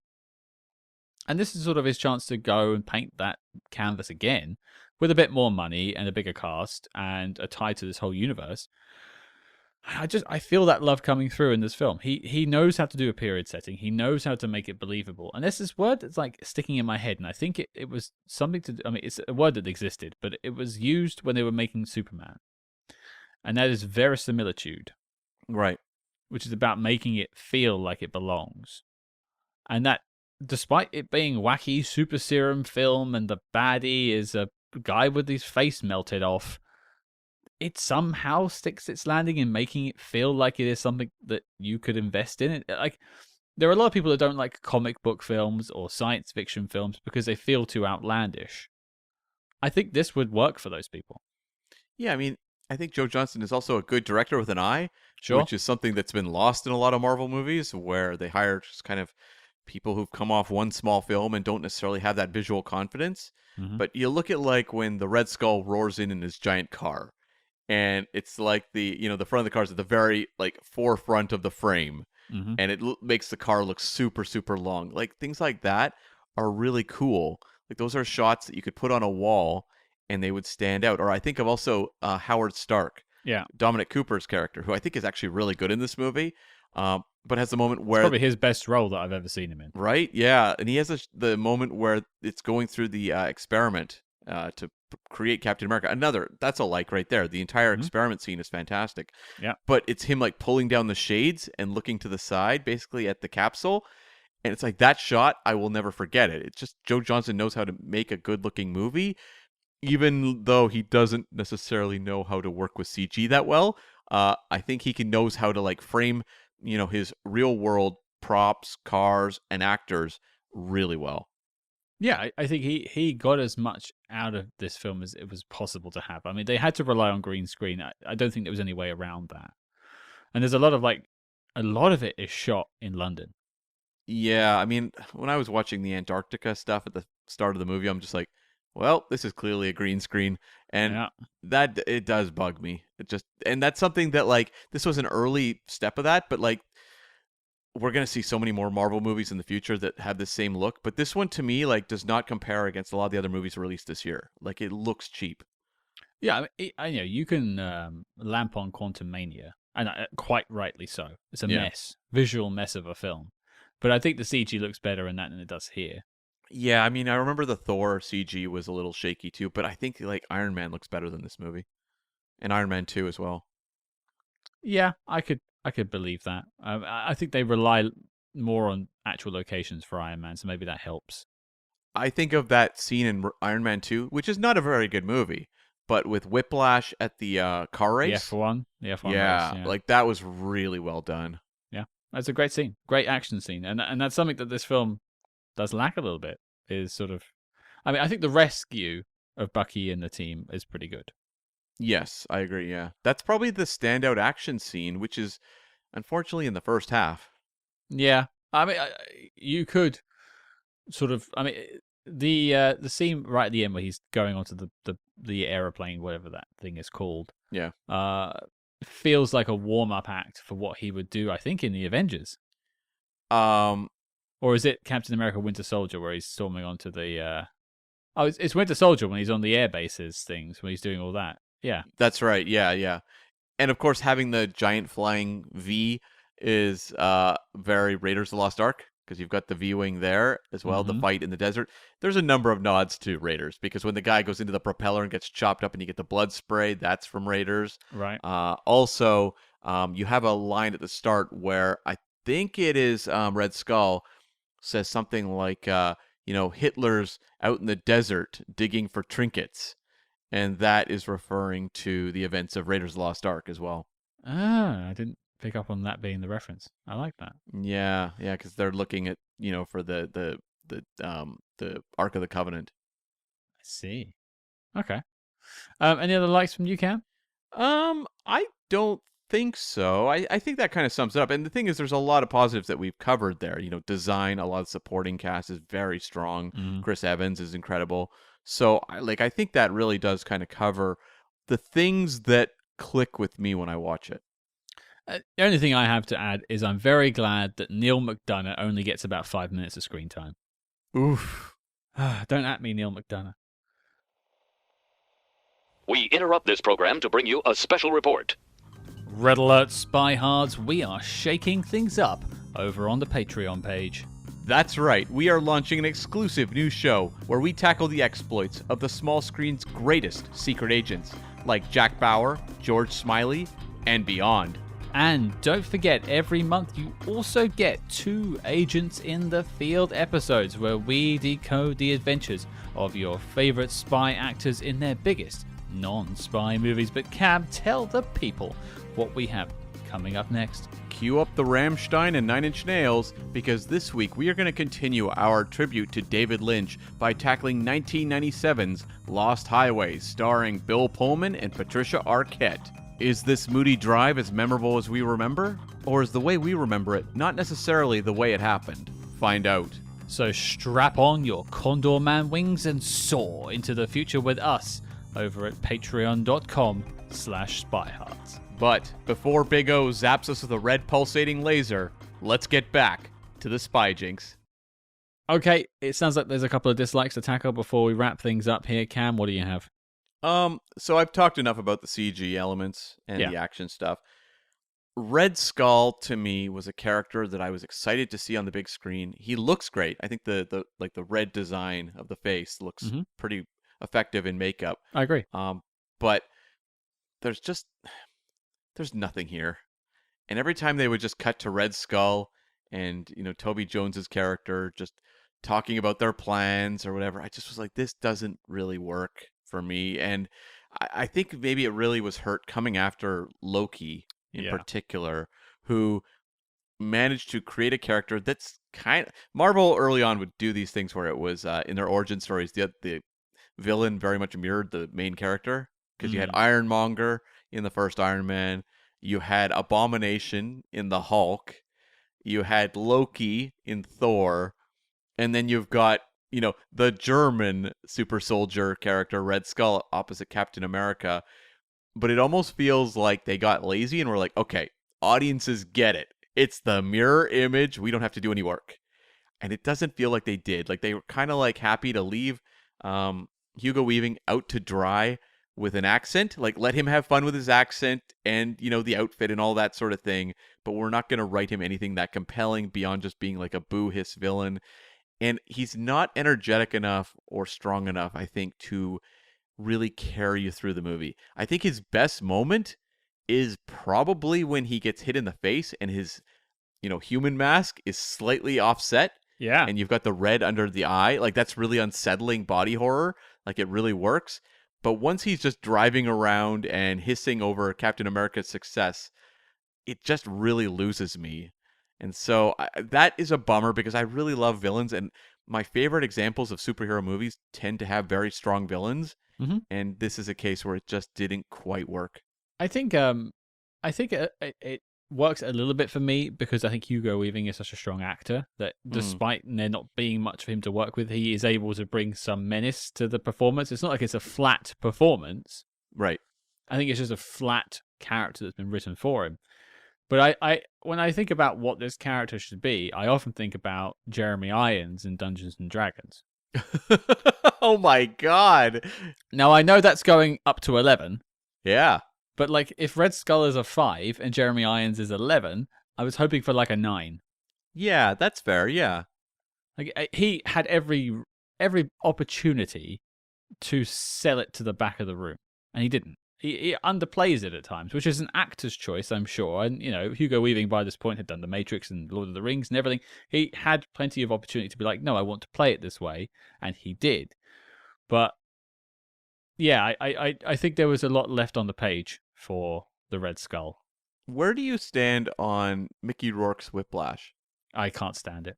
And this is sort of his chance to go and paint that canvas again with a bit more money and a bigger cast and a tie to this whole universe. I feel that love coming through in this film. He knows how to do a period setting. He knows how to make it believable. And there's this word that's like sticking in my head, and I think it was something to... I mean, it's a word that existed, but it was used when they were making Superman. And that is verisimilitude. Right. Which is about making it feel like it belongs. And that, despite it being wacky super serum film and the baddie is a guy with his face melted off, it somehow sticks its landing in making it feel like it is something that you could invest in. It like there are a lot of people that don't like comic book films or science fiction films because they feel too outlandish. I think this would work for those people. Yeah, I mean, I think Joe Johnston is also a good director with an eye, Sure. which is something that's been lost in a lot of Marvel movies, where they hire just kind of people who've come off one small film and don't necessarily have that visual confidence. Mm-hmm. But you look at like when the Red Skull roars in his giant car, and it's like the front of the car is at the very like forefront of the frame, Mm-hmm. and it makes the car look super super long. Like things like that are really cool. Like those are shots that you could put on a wall and they would stand out. Or I think of also Howard Stark, Yeah. Dominic Cooper's character, who I think is actually really good in this movie, but has the moment where It's probably his best role that I've ever seen him in. right, yeah, and he has the moment where it's going through the experiment to create Captain America. That's a like right there. The entire experiment scene is fantastic. Yeah. But it's him like pulling down the shades and looking to the side, basically at the capsule. And it's like that shot, I will never forget it. It's just Joe Johnston knows how to make a good looking movie, even though he doesn't necessarily know how to work with CG that well. I think he knows how to like frame, his real world props, cars, and actors really well. Yeah, I think he got as much out of this film as it was possible to have. I mean, they had to rely on green screen. I don't think there was any way around that. And there's a lot of it is shot in London. Yeah, I mean, when I was watching the Antarctica stuff at the start of the movie, I'm just like, well, this is clearly a green screen, and that it does bug me. And that's something that like this was an early step of that, but like we're gonna see so many more Marvel movies in the future that have the same look. But this one to me like does not compare against a lot of the other movies released this year. Like it looks cheap. Yeah, I know you can lamp on Quantum Mania, and quite rightly so. It's a mess, visual mess of a film. But I think the CG looks better in that than it does here. Yeah, I mean, I remember the Thor CG was a little shaky too, but I think like Iron Man looks better than this movie, and Iron Man 2 as well. Yeah, I could believe that. I think they rely more on actual locations for Iron Man, so maybe that helps. I think of that scene in Iron Man 2, which is not a very good movie, but with Whiplash at the car race. The F1 race. Yeah, like that was really well done. Yeah, that's a great scene, great action scene, and that's something that this film does lack a little bit. Is sort of, I mean, I think the rescue of Bucky and the team is pretty good. Yes, I agree. Yeah, that's probably the standout action scene, which is unfortunately in the first half. Yeah, I mean, you could sort of, I mean, the scene right at the end where he's going onto the aeroplane, whatever that thing is called. Yeah. Feels like a warm up act for what he would do, I think, in the Avengers. Or is it Captain America: Winter Soldier where he's storming onto the? Oh, it's Winter Soldier when he's on the air bases things when he's doing all that. Yeah, that's right. Yeah. And of course, having the giant flying V is very Raiders of the Lost Ark, because you've got the V-wing there as well, the fight in the desert. There's a number of nods to Raiders, because when the guy goes into the propeller and gets chopped up and you get the blood spray, that's from Raiders. Right. Also, you have a line at the start where I think it is Red Skull says something like, Hitler's out in the desert digging for trinkets. And that is referring to the events of Raiders of the Lost Ark as well. Ah, I didn't pick up on that being the reference. I like that. Yeah, because they're looking at, for the Ark of the Covenant. I see. Okay. Any other likes from you, Cam? I don't think so. I think that kind of sums it up. And the thing is, there's a lot of positives that we've covered there. Design, a lot of supporting cast is very strong. Chris Evans is incredible. So I think that really does kind of cover the things that click with me when I watch it. The only thing I have to add is I'm very glad that Neal McDonough only gets about 5 minutes of screen time. Oof. Don't at me, Neal McDonough. We interrupt this program to bring you a special report. Red alert, Spyhards, we are shaking things up over on the Patreon page. That's right, we are launching an exclusive new show where we tackle the exploits of the small screen's greatest secret agents, like Jack Bauer, George Smiley, and beyond. And don't forget, every month you also get 2 Agents in the Field episodes where we decode the adventures of your favorite spy actors in their biggest non-spy movies. But Cam, tell the people what we have coming up next. Cue up the Rammstein and Nine Inch Nails, because this week we are going to continue our tribute to David Lynch by tackling 1997's Lost Highway, starring Bill Pullman and Patricia Arquette. Is this moody drive as memorable as we remember? Or is the way we remember it not necessarily the way it happened? Find out. So strap on your Condor Man wings and soar into the future with us over at patreon.com/Spyhards. But before Big O zaps us with a red pulsating laser, let's get back to the Spy Jinx. Okay, it sounds like there's a couple of dislikes to tackle before we wrap things up here. Cam, what do you have? So I've talked enough about the CG elements and the action stuff. Red Skull to me was a character that I was excited to see on the big screen. He looks great. I think the red design of the face looks pretty effective in makeup. I agree. But there's nothing here. And every time they would just cut to Red Skull and, Toby Jones's character just talking about their plans or whatever, I just was like, this doesn't really work for me. And I think maybe it really was hurt coming after Loki in particular, who managed to create a character that's Marvel early on would do these things where it was in their origin stories, the villain very much mirrored the main character, because you had Ironmonger in the first Iron Man, you had Abomination in the Hulk, you had Loki in Thor, and then you've got the German super soldier character Red Skull opposite Captain America. But it almost feels like they got lazy and were like, okay, audiences get it. It's the mirror image. We don't have to do any work. And it doesn't feel like they did. Like they were kind of like happy to leave Hugo Weaving out to dry with an accent. Like let him have fun with his accent and, the outfit and all that sort of thing. But we're not going to write him anything that compelling beyond just being like a boo-hiss villain. And he's not energetic enough or strong enough, I think, to really carry you through the movie. I think his best moment is probably when he gets hit in the face and his, human mask is slightly offset. Yeah. And you've got the red under the eye. Like, that's really unsettling body horror. Like, it really works. But once he's just driving around and hissing over Captain America's success, it just really loses me. And so that is a bummer, because I really love villains. And my favorite examples of superhero movies tend to have very strong villains. And this is a case where it just didn't quite work. I think it works a little bit for me because I think Hugo Weaving is such a strong actor that despite there not being much for him to work with, he is able to bring some menace to the performance. It's not like it's a flat performance. Right. I think it's just a flat character that's been written for him. But I when I think about what this character should be, I often think about Jeremy Irons in Dungeons and Dragons. Oh my god. Now I know that's going up to 11. Yeah. But like if Red Skull is a 5 and Jeremy Irons is 11, I was hoping for like a 9. Yeah, that's fair. Yeah. Like he had every opportunity to sell it to the back of the room, and he didn't. He underplays it at times, which is an actor's choice, I'm sure. And, Hugo Weaving by this point had done The Matrix and Lord of the Rings and everything. He had plenty of opportunity to be like, no, I want to play it this way. And he did. But, yeah, I think there was a lot left on the page for the Red Skull. Where do you stand on Mickey Rourke's Whiplash? I can't stand it.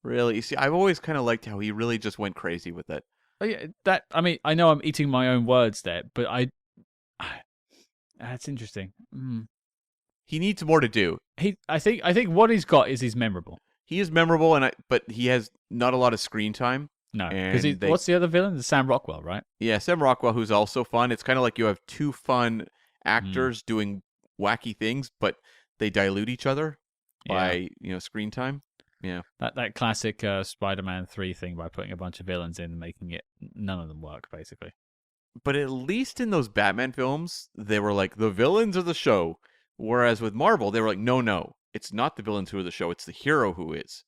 Really? You see, I've always kind of liked how he really just went crazy with it. I know I'm eating my own words there, but that's interesting. He needs more to do. I think what he's got is he's memorable. He is memorable, but he has not a lot of screen time. No, because what's the other villain? It's Sam Rockwell, right? Yeah, Sam Rockwell, who's also fun. It's kind of like you have two fun actors doing wacky things, but they dilute each other by screen time. Yeah, that classic Spider-Man 3 thing by putting a bunch of villains in and making it none of them work, basically. But at least in those Batman films, they were like, the villains are the show. Whereas with Marvel, they were like, no, it's not the villains who are the show, it's the hero who is.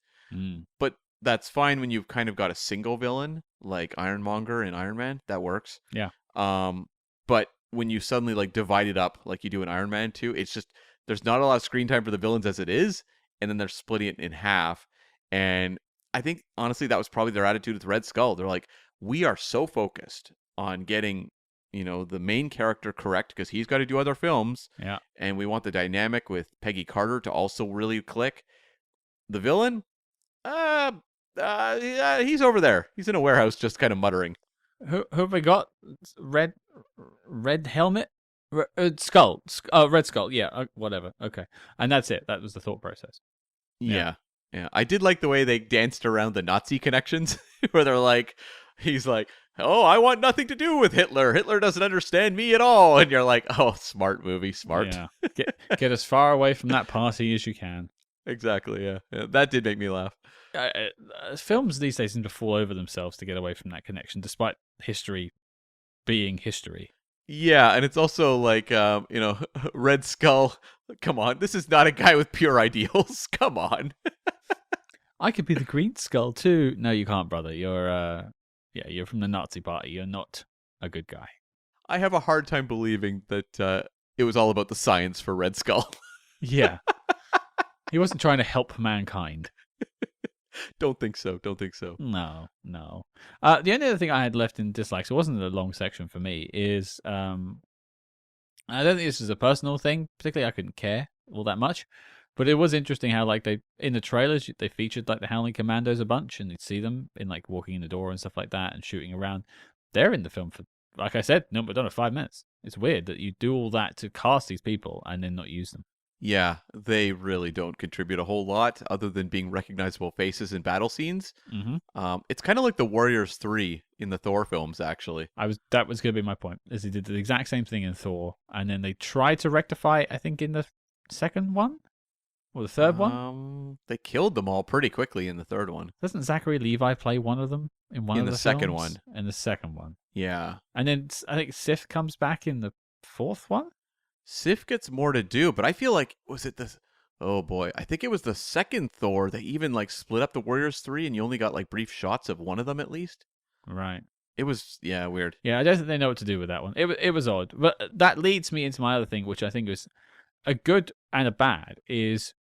But that's fine when you've kind of got a single villain, like Ironmonger and Iron Man, that works. Yeah. But when you suddenly like divide it up like you do in Iron Man 2, it's just, there's not a lot of screen time for the villains as it is, and then they're splitting it in half. And I think, honestly, that was probably their attitude with Red Skull. They're like, we are so focused on getting the main character correct because he's got to do other films. Yeah. And we want the dynamic with Peggy Carter to also really click. The villain, he's over there. He's in a warehouse, just kind of muttering. Who have we got? Red helmet, skull. Red skull. Yeah, whatever. Okay, and that's it. That was the thought process. Yeah. I did like the way they danced around the Nazi connections, where they're like, he's like, "Oh, I want nothing to do with Hitler. Hitler doesn't understand me at all." And you're like, "Oh, smart movie, smart." Yeah. Get as far away from that party as you can. Exactly. Yeah. That did make me laugh. Films these days seem to fall over themselves to get away from that connection, despite history being history. Yeah, and it's also like, Red Skull. Come on, this is not a guy with pure ideals. Come on. I could be the Green Skull too. No, you can't, brother. You're from the Nazi party. You're not a good guy. I have a hard time believing that it was all about the science for Red Skull. Yeah. He wasn't trying to help mankind. Don't think so. No. The only other thing I had left in dislikes, it wasn't a long section for me, is I don't think this is a personal thing. Particularly, I couldn't care all that much. But it was interesting how, like, they in the trailers they featured like the Howling Commandos a bunch, and you'd see them in like walking in the door and stuff like that, and shooting around. They're in the film for, like I said, no, but done 5 minutes. It's weird that you do all that to cast these people and then not use them. Yeah, they really don't contribute a whole lot other than being recognizable faces in battle scenes. Mm-hmm. It's kind of like the Warriors 3 in the Thor films, actually. That was going to be my point, is they did the exact same thing in Thor, and then they tried to rectify it, I think, in the second one? Or the third one? They killed them all pretty quickly in the third one. Doesn't Zachary Levi play one of them in one of the second films? one? In the second one. Yeah. And then I think Sif comes back in the fourth one? Sif gets more to do, but I feel like, was it this? Oh boy, I think it was the second Thor. They even like split up the Warriors 3 and you only got like brief shots of one of them at least. Right. It was, weird. Yeah, I don't think they know what to do with that one. It was odd. But that leads me into my other thing, which I think is a good and a bad, is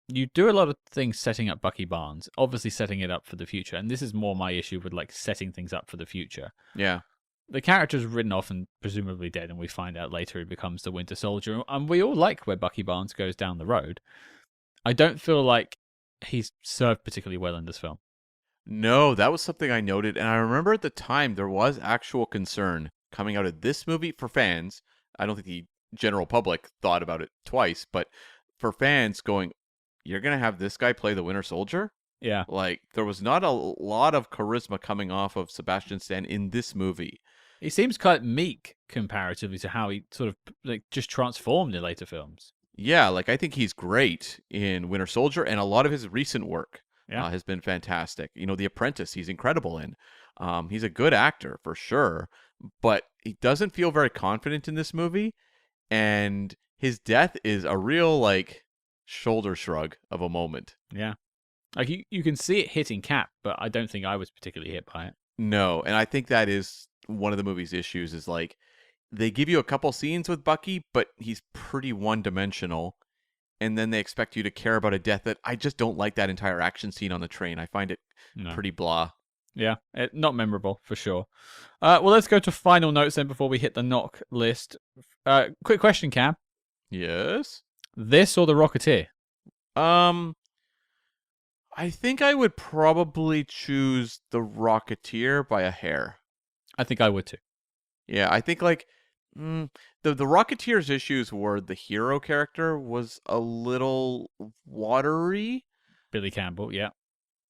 you do a lot of things setting up Bucky Barnes, obviously setting it up for the future. And this is more my issue with like setting things up for the future. Yeah. The character's written off and presumably dead, and we find out later he becomes the Winter Soldier. And we all like where Bucky Barnes goes down the road. I don't feel like he's served particularly well in this film. No, that was something I noted. And I remember at the time there was actual concern coming out of this movie for fans. I don't think the general public thought about it twice, but for fans going, you're going to have this guy play the Winter Soldier? Yeah. Like, there was not a lot of charisma coming off of Sebastian Stan in this movie. He seems quite meek comparatively to how he sort of like just transformed in later films. Yeah, like I think he's great in Winter Soldier, and a lot of his recent work has been fantastic. The Apprentice, he's incredible in. He's a good actor for sure, but he doesn't feel very confident in this movie, and his death is a real like shoulder shrug of a moment. Yeah. Like you can see it hitting Cap, but I don't think I was particularly hit by it. No, and I think that is one of the movie's issues is like they give you a couple scenes with Bucky, but he's pretty one-dimensional, and then they expect you to care about a death that I just don't like that entire action scene on the train. I find it pretty blah. Yeah, not memorable for sure. Well, let's go to final notes then before we hit the knock list. Quick question, Cam. Yes? This or The Rocketeer? I think I would probably choose The Rocketeer by a hair. I think I would too. Yeah, I think like the Rocketeer's issues were the hero character was a little watery. Billy Campbell, yeah.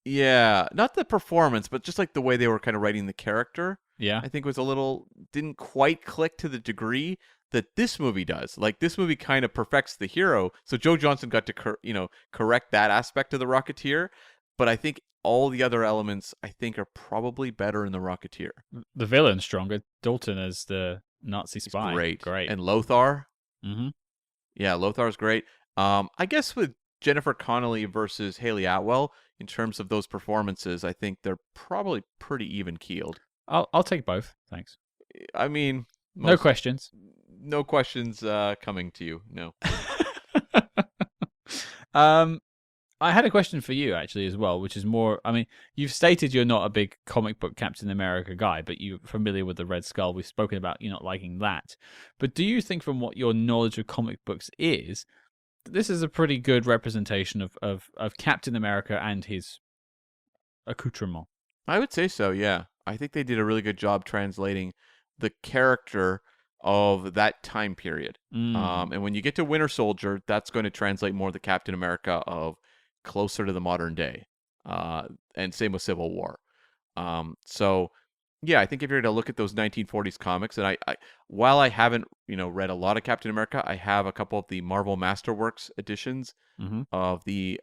Yeah, not the performance, but just like the way they were kind of writing the character. Yeah. I think was a little didn't quite click to the degree that this movie does. Like this movie kind of perfects the hero. So Joe Johnston got to correct that aspect of the Rocketeer, but I think all the other elements I think are probably better in the Rocketeer. The villain's stronger. Dalton as the Nazi spy. Great. Great. And Lothar. Mm-hmm. Yeah, Lothar's great. I guess with Jennifer Connelly versus Hayley Atwell, in terms of those performances, I think they're probably pretty even keeled. I'll take both. Thanks. I mean, no questions. No questions coming to you. No. I had a question for you actually as well, which is more. I mean, you've stated you're not a big comic book Captain America guy, but you're familiar with the Red Skull. We've spoken about you not liking that. But do you think, from what your knowledge of comic books is, that this is a pretty good representation of Captain America and his accoutrement? I would say so, yeah. I think they did a really good job translating the character of that time period. And when you get to Winter Soldier, that's going to translate more the Captain America of closer to the modern day. And same with Civil War. So, yeah, I think if you're going to look at those 1940s comics, and I while I haven't, read a lot of Captain America, I have a couple of the Marvel Masterworks editions Mm-hmm. of the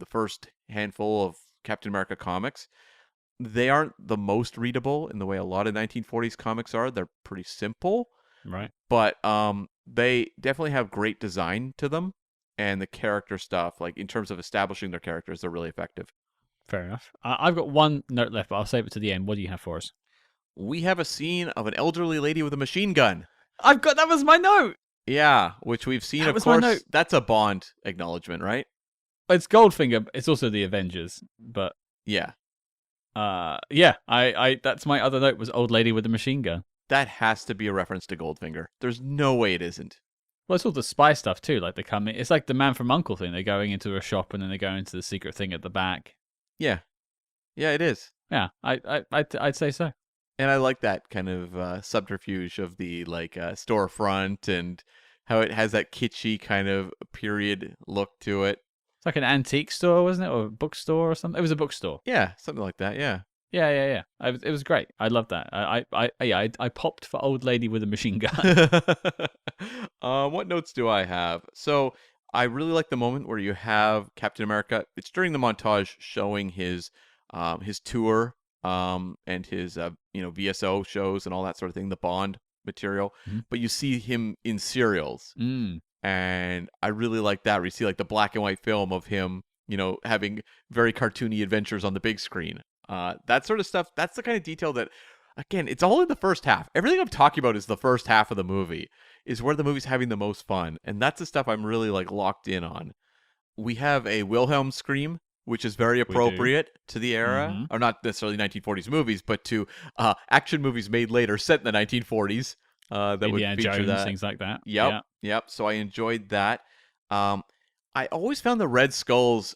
first handful of Captain America comics. They aren't the most readable in the way a lot of 1940s comics are. They're pretty simple, Right. but they definitely have great design to them, and the character stuff, like in terms of establishing their characters, they're really effective. Fair enough. I've got one note left, but I'll save it to the end. What do you have for us? We have a scene of an elderly lady with a machine gun. That was my note. Yeah, which we've seen, That of was my course. note. That's a Bond acknowledgement, right? It's Goldfinger. It's also the Avengers, but Yeah. yeah. I that's my other note was old lady with the machine gun. That has to be a reference to Goldfinger. There's no way it isn't. Well, it's all the spy stuff too. Like they come in. It's like the Man from U.N.C.L.E. thing. They're going into a shop and then they go into the secret thing at the back. Yeah. Yeah, it is. Yeah, I'd say so. And I like that kind of subterfuge of the storefront and how it has that kitschy kind of period look to it. It's like an antique store, wasn't it, or a bookstore or something? It was a bookstore. Yeah, something like that. Yeah. Yeah. It was great. I loved that. I popped for old lady with a machine gun. What notes do I have? So I really like the moment where you have Captain America. It's during the montage showing his tour and his VSO shows and all that sort of thing, the Bond material. Mhm. But you see him in serials. And I really like that. We see like the black and white film of him, having very cartoony adventures on the big screen. That sort of stuff. That's the kind of detail that, again, it's all in the first half. Everything I'm talking about is the first half of the movie, is where the movie's having the most fun. And that's the stuff I'm really locked in on. We have a Wilhelm scream, which is very appropriate to the era, Mhm. or not necessarily 1940s movies, but to action movies made later set in the 1940s. That Indiana would feature Jones, that. things like that. Yep. So I enjoyed that. I always found the Red Skull's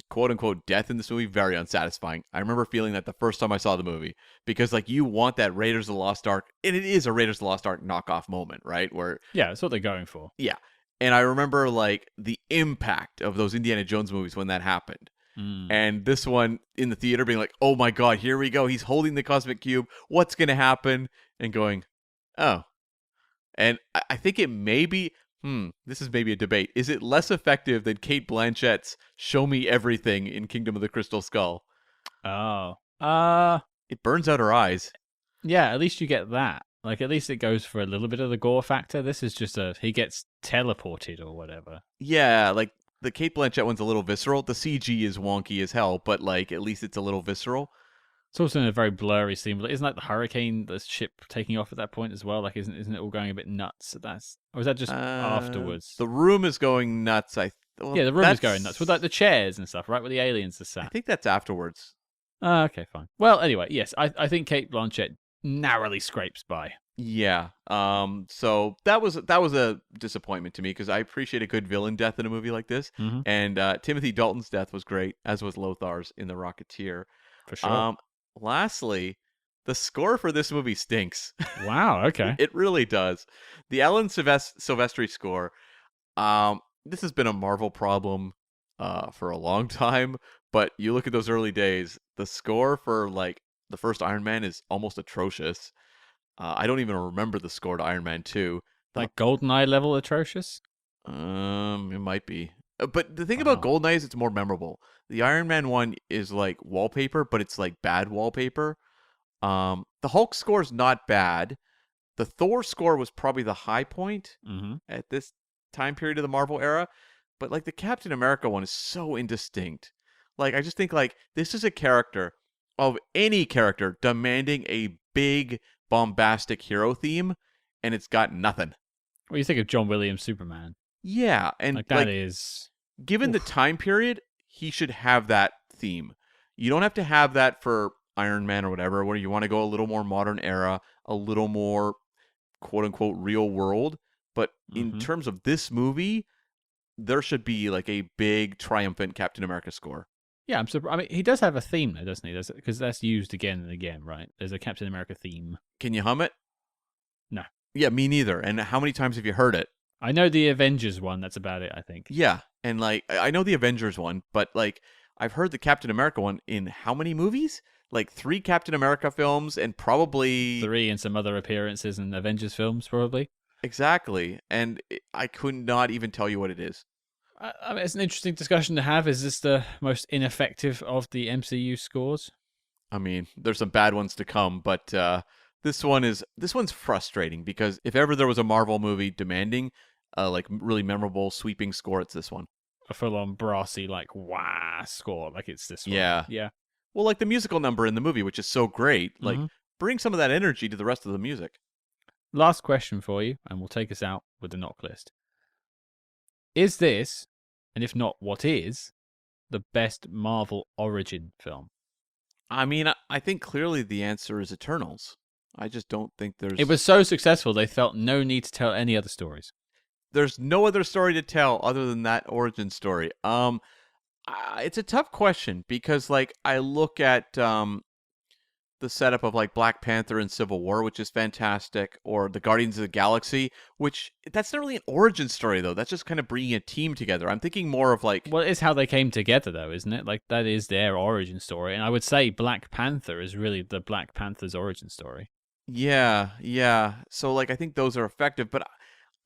quote unquote death in this movie very unsatisfying. I remember feeling that the first time I saw the movie, because you want that Raiders of the Lost Ark, and it is a Raiders of the Lost Ark knockoff moment, right? Where Yeah, that's what they're going for. yeah, and I remember the impact of those Indiana Jones movies when that happened. And this one in the theater being like, oh my god, here we go. He's holding the cosmic cube. What's going to happen? And going, oh. And I think it may be, this is maybe a debate. Is it less effective than Cate Blanchett's Show Me Everything in Kingdom of the Crystal Skull? Oh. It burns out her eyes. Yeah, at least you get that. Like, at least it goes for a little bit of the gore factor. This is just he gets teleported or whatever. Yeah, the Cate Blanchett one's a little visceral. The CG is wonky as hell, but at least it's a little visceral. It's also in a very blurry scene. But isn't that the hurricane, the ship taking off at that point as well? Like, isn't it all going a bit nuts? Or is that just afterwards? The room is going nuts. Yeah, the room is going nuts with the chairs and stuff, right? Where the aliens are sat. I think that's afterwards. Okay, fine. Well, anyway, yes, I think Cate Blanchett narrowly scrapes by. Yeah. So that was a disappointment to me, because I appreciate a good villain death in a movie like this. Mm-hmm. And Timothy Dalton's death was great, as was Lothar's in The Rocketeer. For sure. Lastly, the score for this movie stinks. Wow, okay. It really does. The Alan Silvestri score, this has been a Marvel problem for a long time, but you look at those early days, the score for the first Iron Man is almost atrocious. I don't even remember the score to Iron Man 2. Like GoldenEye level atrocious? It might be. But the thing about GoldenEye is it's more memorable. The Iron Man one is wallpaper, but it's bad wallpaper. The Hulk score is not bad. The Thor score was probably the high point at this time period of the Marvel era. But the Captain America one is so indistinct. I just think this is a character of any character demanding a big bombastic hero theme, and it's got nothing. Well, you think of John Williams' Superman. Yeah, and that is Given the time period, he should have that theme. You don't have to have that for Iron Man or whatever, where you want to go a little more modern era, a little more quote unquote real world. But in terms of this movie, there should be like a big triumphant Captain America score. Yeah, I'm surprised. I mean, he does have a theme, though, doesn't he? Because that's used again and again, right? There's a Captain America theme. Can you hum it? No. Yeah, me neither. And how many times have you heard it? I know the Avengers one. That's about it, I think. Yeah, and like I know the Avengers one, but like I've heard the Captain America one in how many movies? Like 3 Captain America films and probably 3 and some other appearances in Avengers films, probably. Exactly, and I could not even tell you what it is. I mean, it's an interesting discussion to have. Is this the most ineffective of the MCU scores? I mean, there's some bad ones to come, but this one's frustrating because if ever there was a Marvel movie demanding like really memorable sweeping score, it's this one. A full-on brassy, like, wah score, like it's this one. Yeah. Yeah. Well, like the musical number in the movie, which is so great, like bring some of that energy to the rest of the music. Last question for you, and we'll take us out with the knock list. Is this, and if not, what is, the best Marvel origin film? I mean, I think clearly the answer is Eternals. I just don't think there's... It was so successful, they felt no need to tell any other stories. There's no other story to tell other than that origin story. It's a tough question because, like, I look at the setup of like Black Panther and Civil War, which is fantastic, or the Guardians of the Galaxy, which that's not really an origin story though. That's just kind of bringing a team together. I'm thinking more of like, well, it's how they came together though, isn't it? Like that is their origin story, and I would say Black Panther is really the Black Panther's origin story. Yeah. So like, I think those are effective, but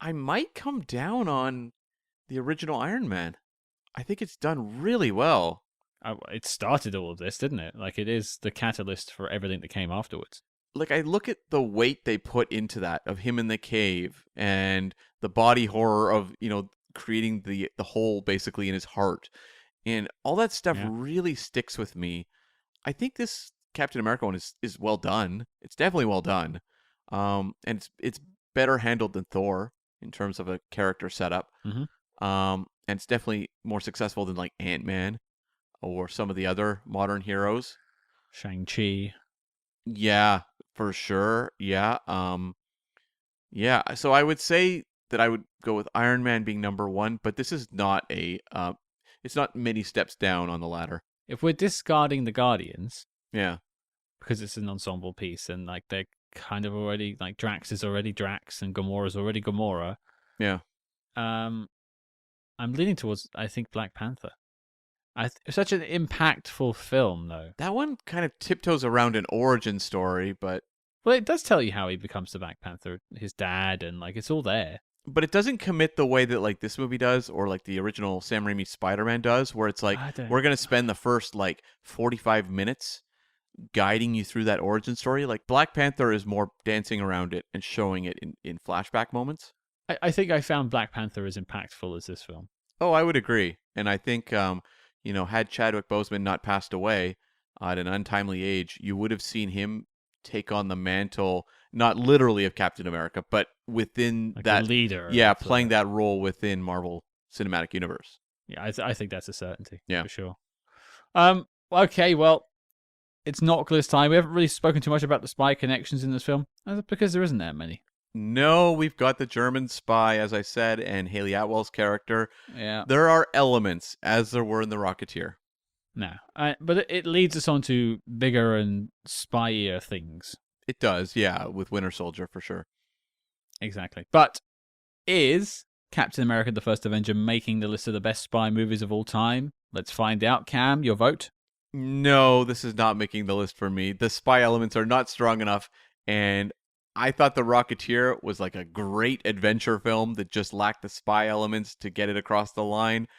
I might come down on the original Iron Man. I think it's done really well. It started all of this, didn't it? Like, it is the catalyst for everything that came afterwards. Like, I look at the weight they put into that, of him in the cave, and the body horror of, creating the hole, basically, in his heart. And all that stuff really sticks with me. I think this Captain America one is well done. It's definitely well done. And it's better handled than Thor, in terms of a character setup. And it's definitely more successful than, like, Ant-Man. Or some of the other modern heroes. Shang-Chi. Yeah, for sure. Yeah. So I would say that I would go with Iron Man being number 1, but this is not it's not many steps down on the ladder. If we're discarding the Guardians, yeah, because it's an ensemble piece and like they're kind of already like Drax is already Drax and Gamora's already Gamora. Yeah. I'm leaning towards I think Black Panther. Such an impactful film, though. That one kind of tiptoes around an origin story, but... Well, it does tell you how he becomes the Black Panther, his dad, and, like, it's all there. But it doesn't commit the way that, like, this movie does, or, like, the original Sam Raimi Spider-Man does, where it's like, we're going to spend the first, like, 45 minutes guiding you through that origin story. Like, Black Panther is more dancing around it and showing it in flashback moments. I think I found Black Panther as impactful as this film. Oh, I would agree. And I think... had Chadwick Boseman not passed away at an untimely age, you would have seen him take on the mantle, not literally of Captain America, but within like that leader. Yeah, playing that role within Marvel Cinematic Universe. Yeah, I think that's a certainty. Yeah, for sure. Okay, well, it's Knockless time. We haven't really spoken too much about the spy connections in this film, because there isn't that many. No, we've got the German spy, as I said, and Hayley Atwell's character. Yeah. There are elements, as there were in The Rocketeer. No. But it leads us on to bigger and spyier things. It does, yeah, with Winter Soldier, for sure. Exactly. But is Captain America the First Avenger making the list of the best spy movies of all time? Let's find out. Cam, your vote? No, this is not making the list for me. The spy elements are not strong enough, and... I thought The Rocketeer was like a great adventure film that just lacked the spy elements to get it across the line.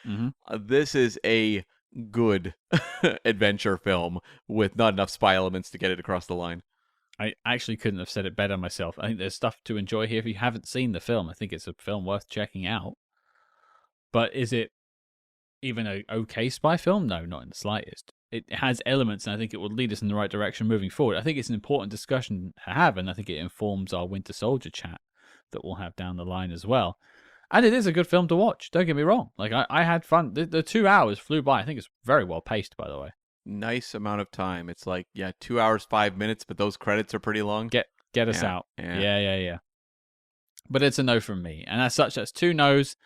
This is a good adventure film with not enough spy elements to get it across the line. I actually couldn't have said it better myself. I think there's stuff to enjoy here. If you haven't seen the film, I think it's a film worth checking out. But is it even an okay spy film? No, not in the slightest. It has elements, and I think it will lead us in the right direction moving forward. I think it's an important discussion to have, and I think it informs our Winter Soldier chat that we'll have down the line as well. And it is a good film to watch. Don't get me wrong. Like, I had fun. The 2 hours flew by. I think it's very well paced, by the way. Nice amount of time. It's like, 2 hours, 5 minutes, but those credits are pretty long. Get us Yeah, out. yeah. Yeah. But it's a no from me. And as such, that's 2 no's.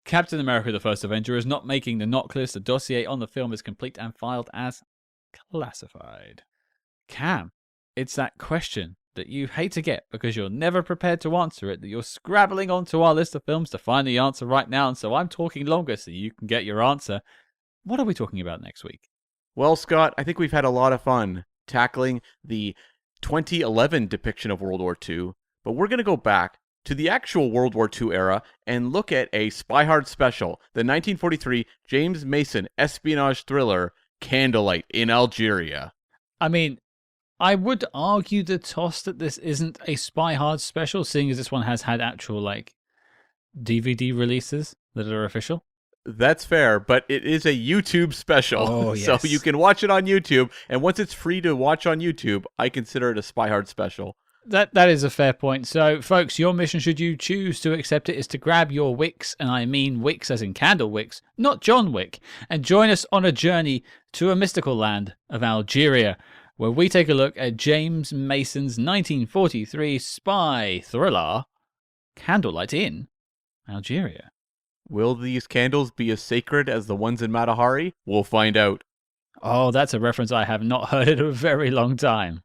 Captain America: The First Avenger is not making the knock list. The dossier on the film is complete and filed as classified. Cam, it's that question that you hate to get because you're never prepared to answer it, that you're scrabbling onto our list of films to find the answer right now, and so I'm talking longer so you can get your answer. What are we talking about next week? Well, Scott, I think we've had a lot of fun tackling the 2011 depiction of World War II, but we're going to go back to the actual World War II era and look at a Spyhards special, the 1943 James Mason espionage thriller, Candlelight in Algeria. I mean, I would argue the toss that this isn't a Spyhards special, seeing as this one has had actual, like, DVD releases that are official. That's fair, but it is a YouTube special. Oh, yes. So you can watch it on YouTube, and once it's free to watch on YouTube, I consider it a Spyhards special. That is a fair point. So, folks, your mission, should you choose to accept it, is to grab your wicks, and I mean wicks as in candle wicks, not John Wick, and join us on a journey to a mystical land of Algeria, where we take a look at James Mason's 1943 spy thriller, Candlelight in Algeria. Will these candles be as sacred as the ones in Matahari? We'll find out. Oh, that's a reference I have not heard in a very long time.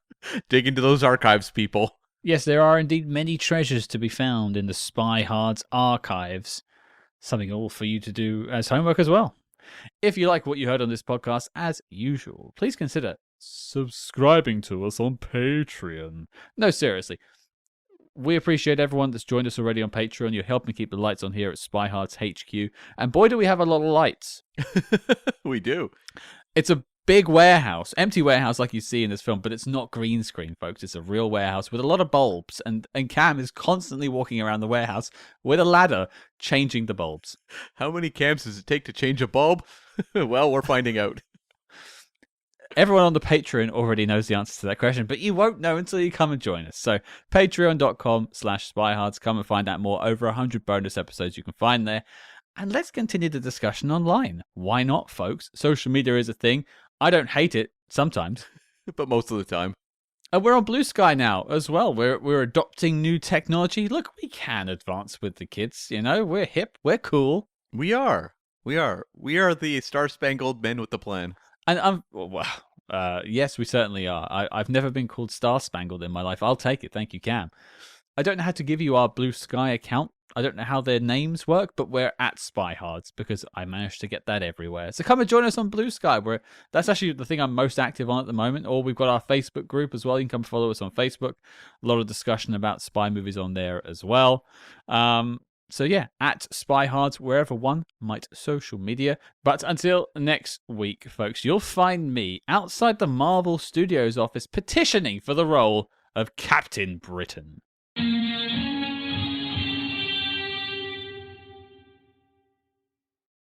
Dig into those archives, people. Yes, there are indeed many treasures to be found in the Spyhards archives. Something all for you to do as homework as well. If you like what you heard on this podcast, as usual, please consider subscribing to us on Patreon. No, seriously. We appreciate everyone that's joined us already on Patreon. You're helping keep the lights on here at Spyhards HQ. And boy, do we have a lot of lights. We do. It's a big warehouse, empty warehouse like you see in this film, but it's not green screen, folks. It's a real warehouse with a lot of bulbs, and Cam is constantly walking around the warehouse with a ladder changing the bulbs. How many cams does it take to change a bulb? Well, we're finding out. Everyone on the Patreon already knows the answer to that question, but you won't know until you come and join us. So patreon.com/Spyhards. Come and find out more. Over 100 bonus episodes you can find there. And let's continue the discussion online. Why not, folks? Social media is a thing. I don't hate it sometimes, But most of the time. and we're on Blue Sky now as well. We're adopting new technology. Look, we can advance with the kids. You know, we're hip, we're cool, We are the Star-Spangled Men with the plan. and yes, we certainly are. I've never been called Star Spangled in my life. I'll take it. Thank you, Cam. I don't know how to give you our Blue Sky account. I don't know how their names work, but we're at Spyhards because I managed to get that everywhere. So come and join us on Blue Sky. That's actually the thing I'm most active on at the moment. Or we've got our Facebook group as well. You can come follow us on Facebook. A lot of discussion about spy movies on there as well. So yeah, at Spyhards, wherever one might social media. But until next week, folks, you'll find me outside the Marvel Studios office petitioning for the role of Captain Britain.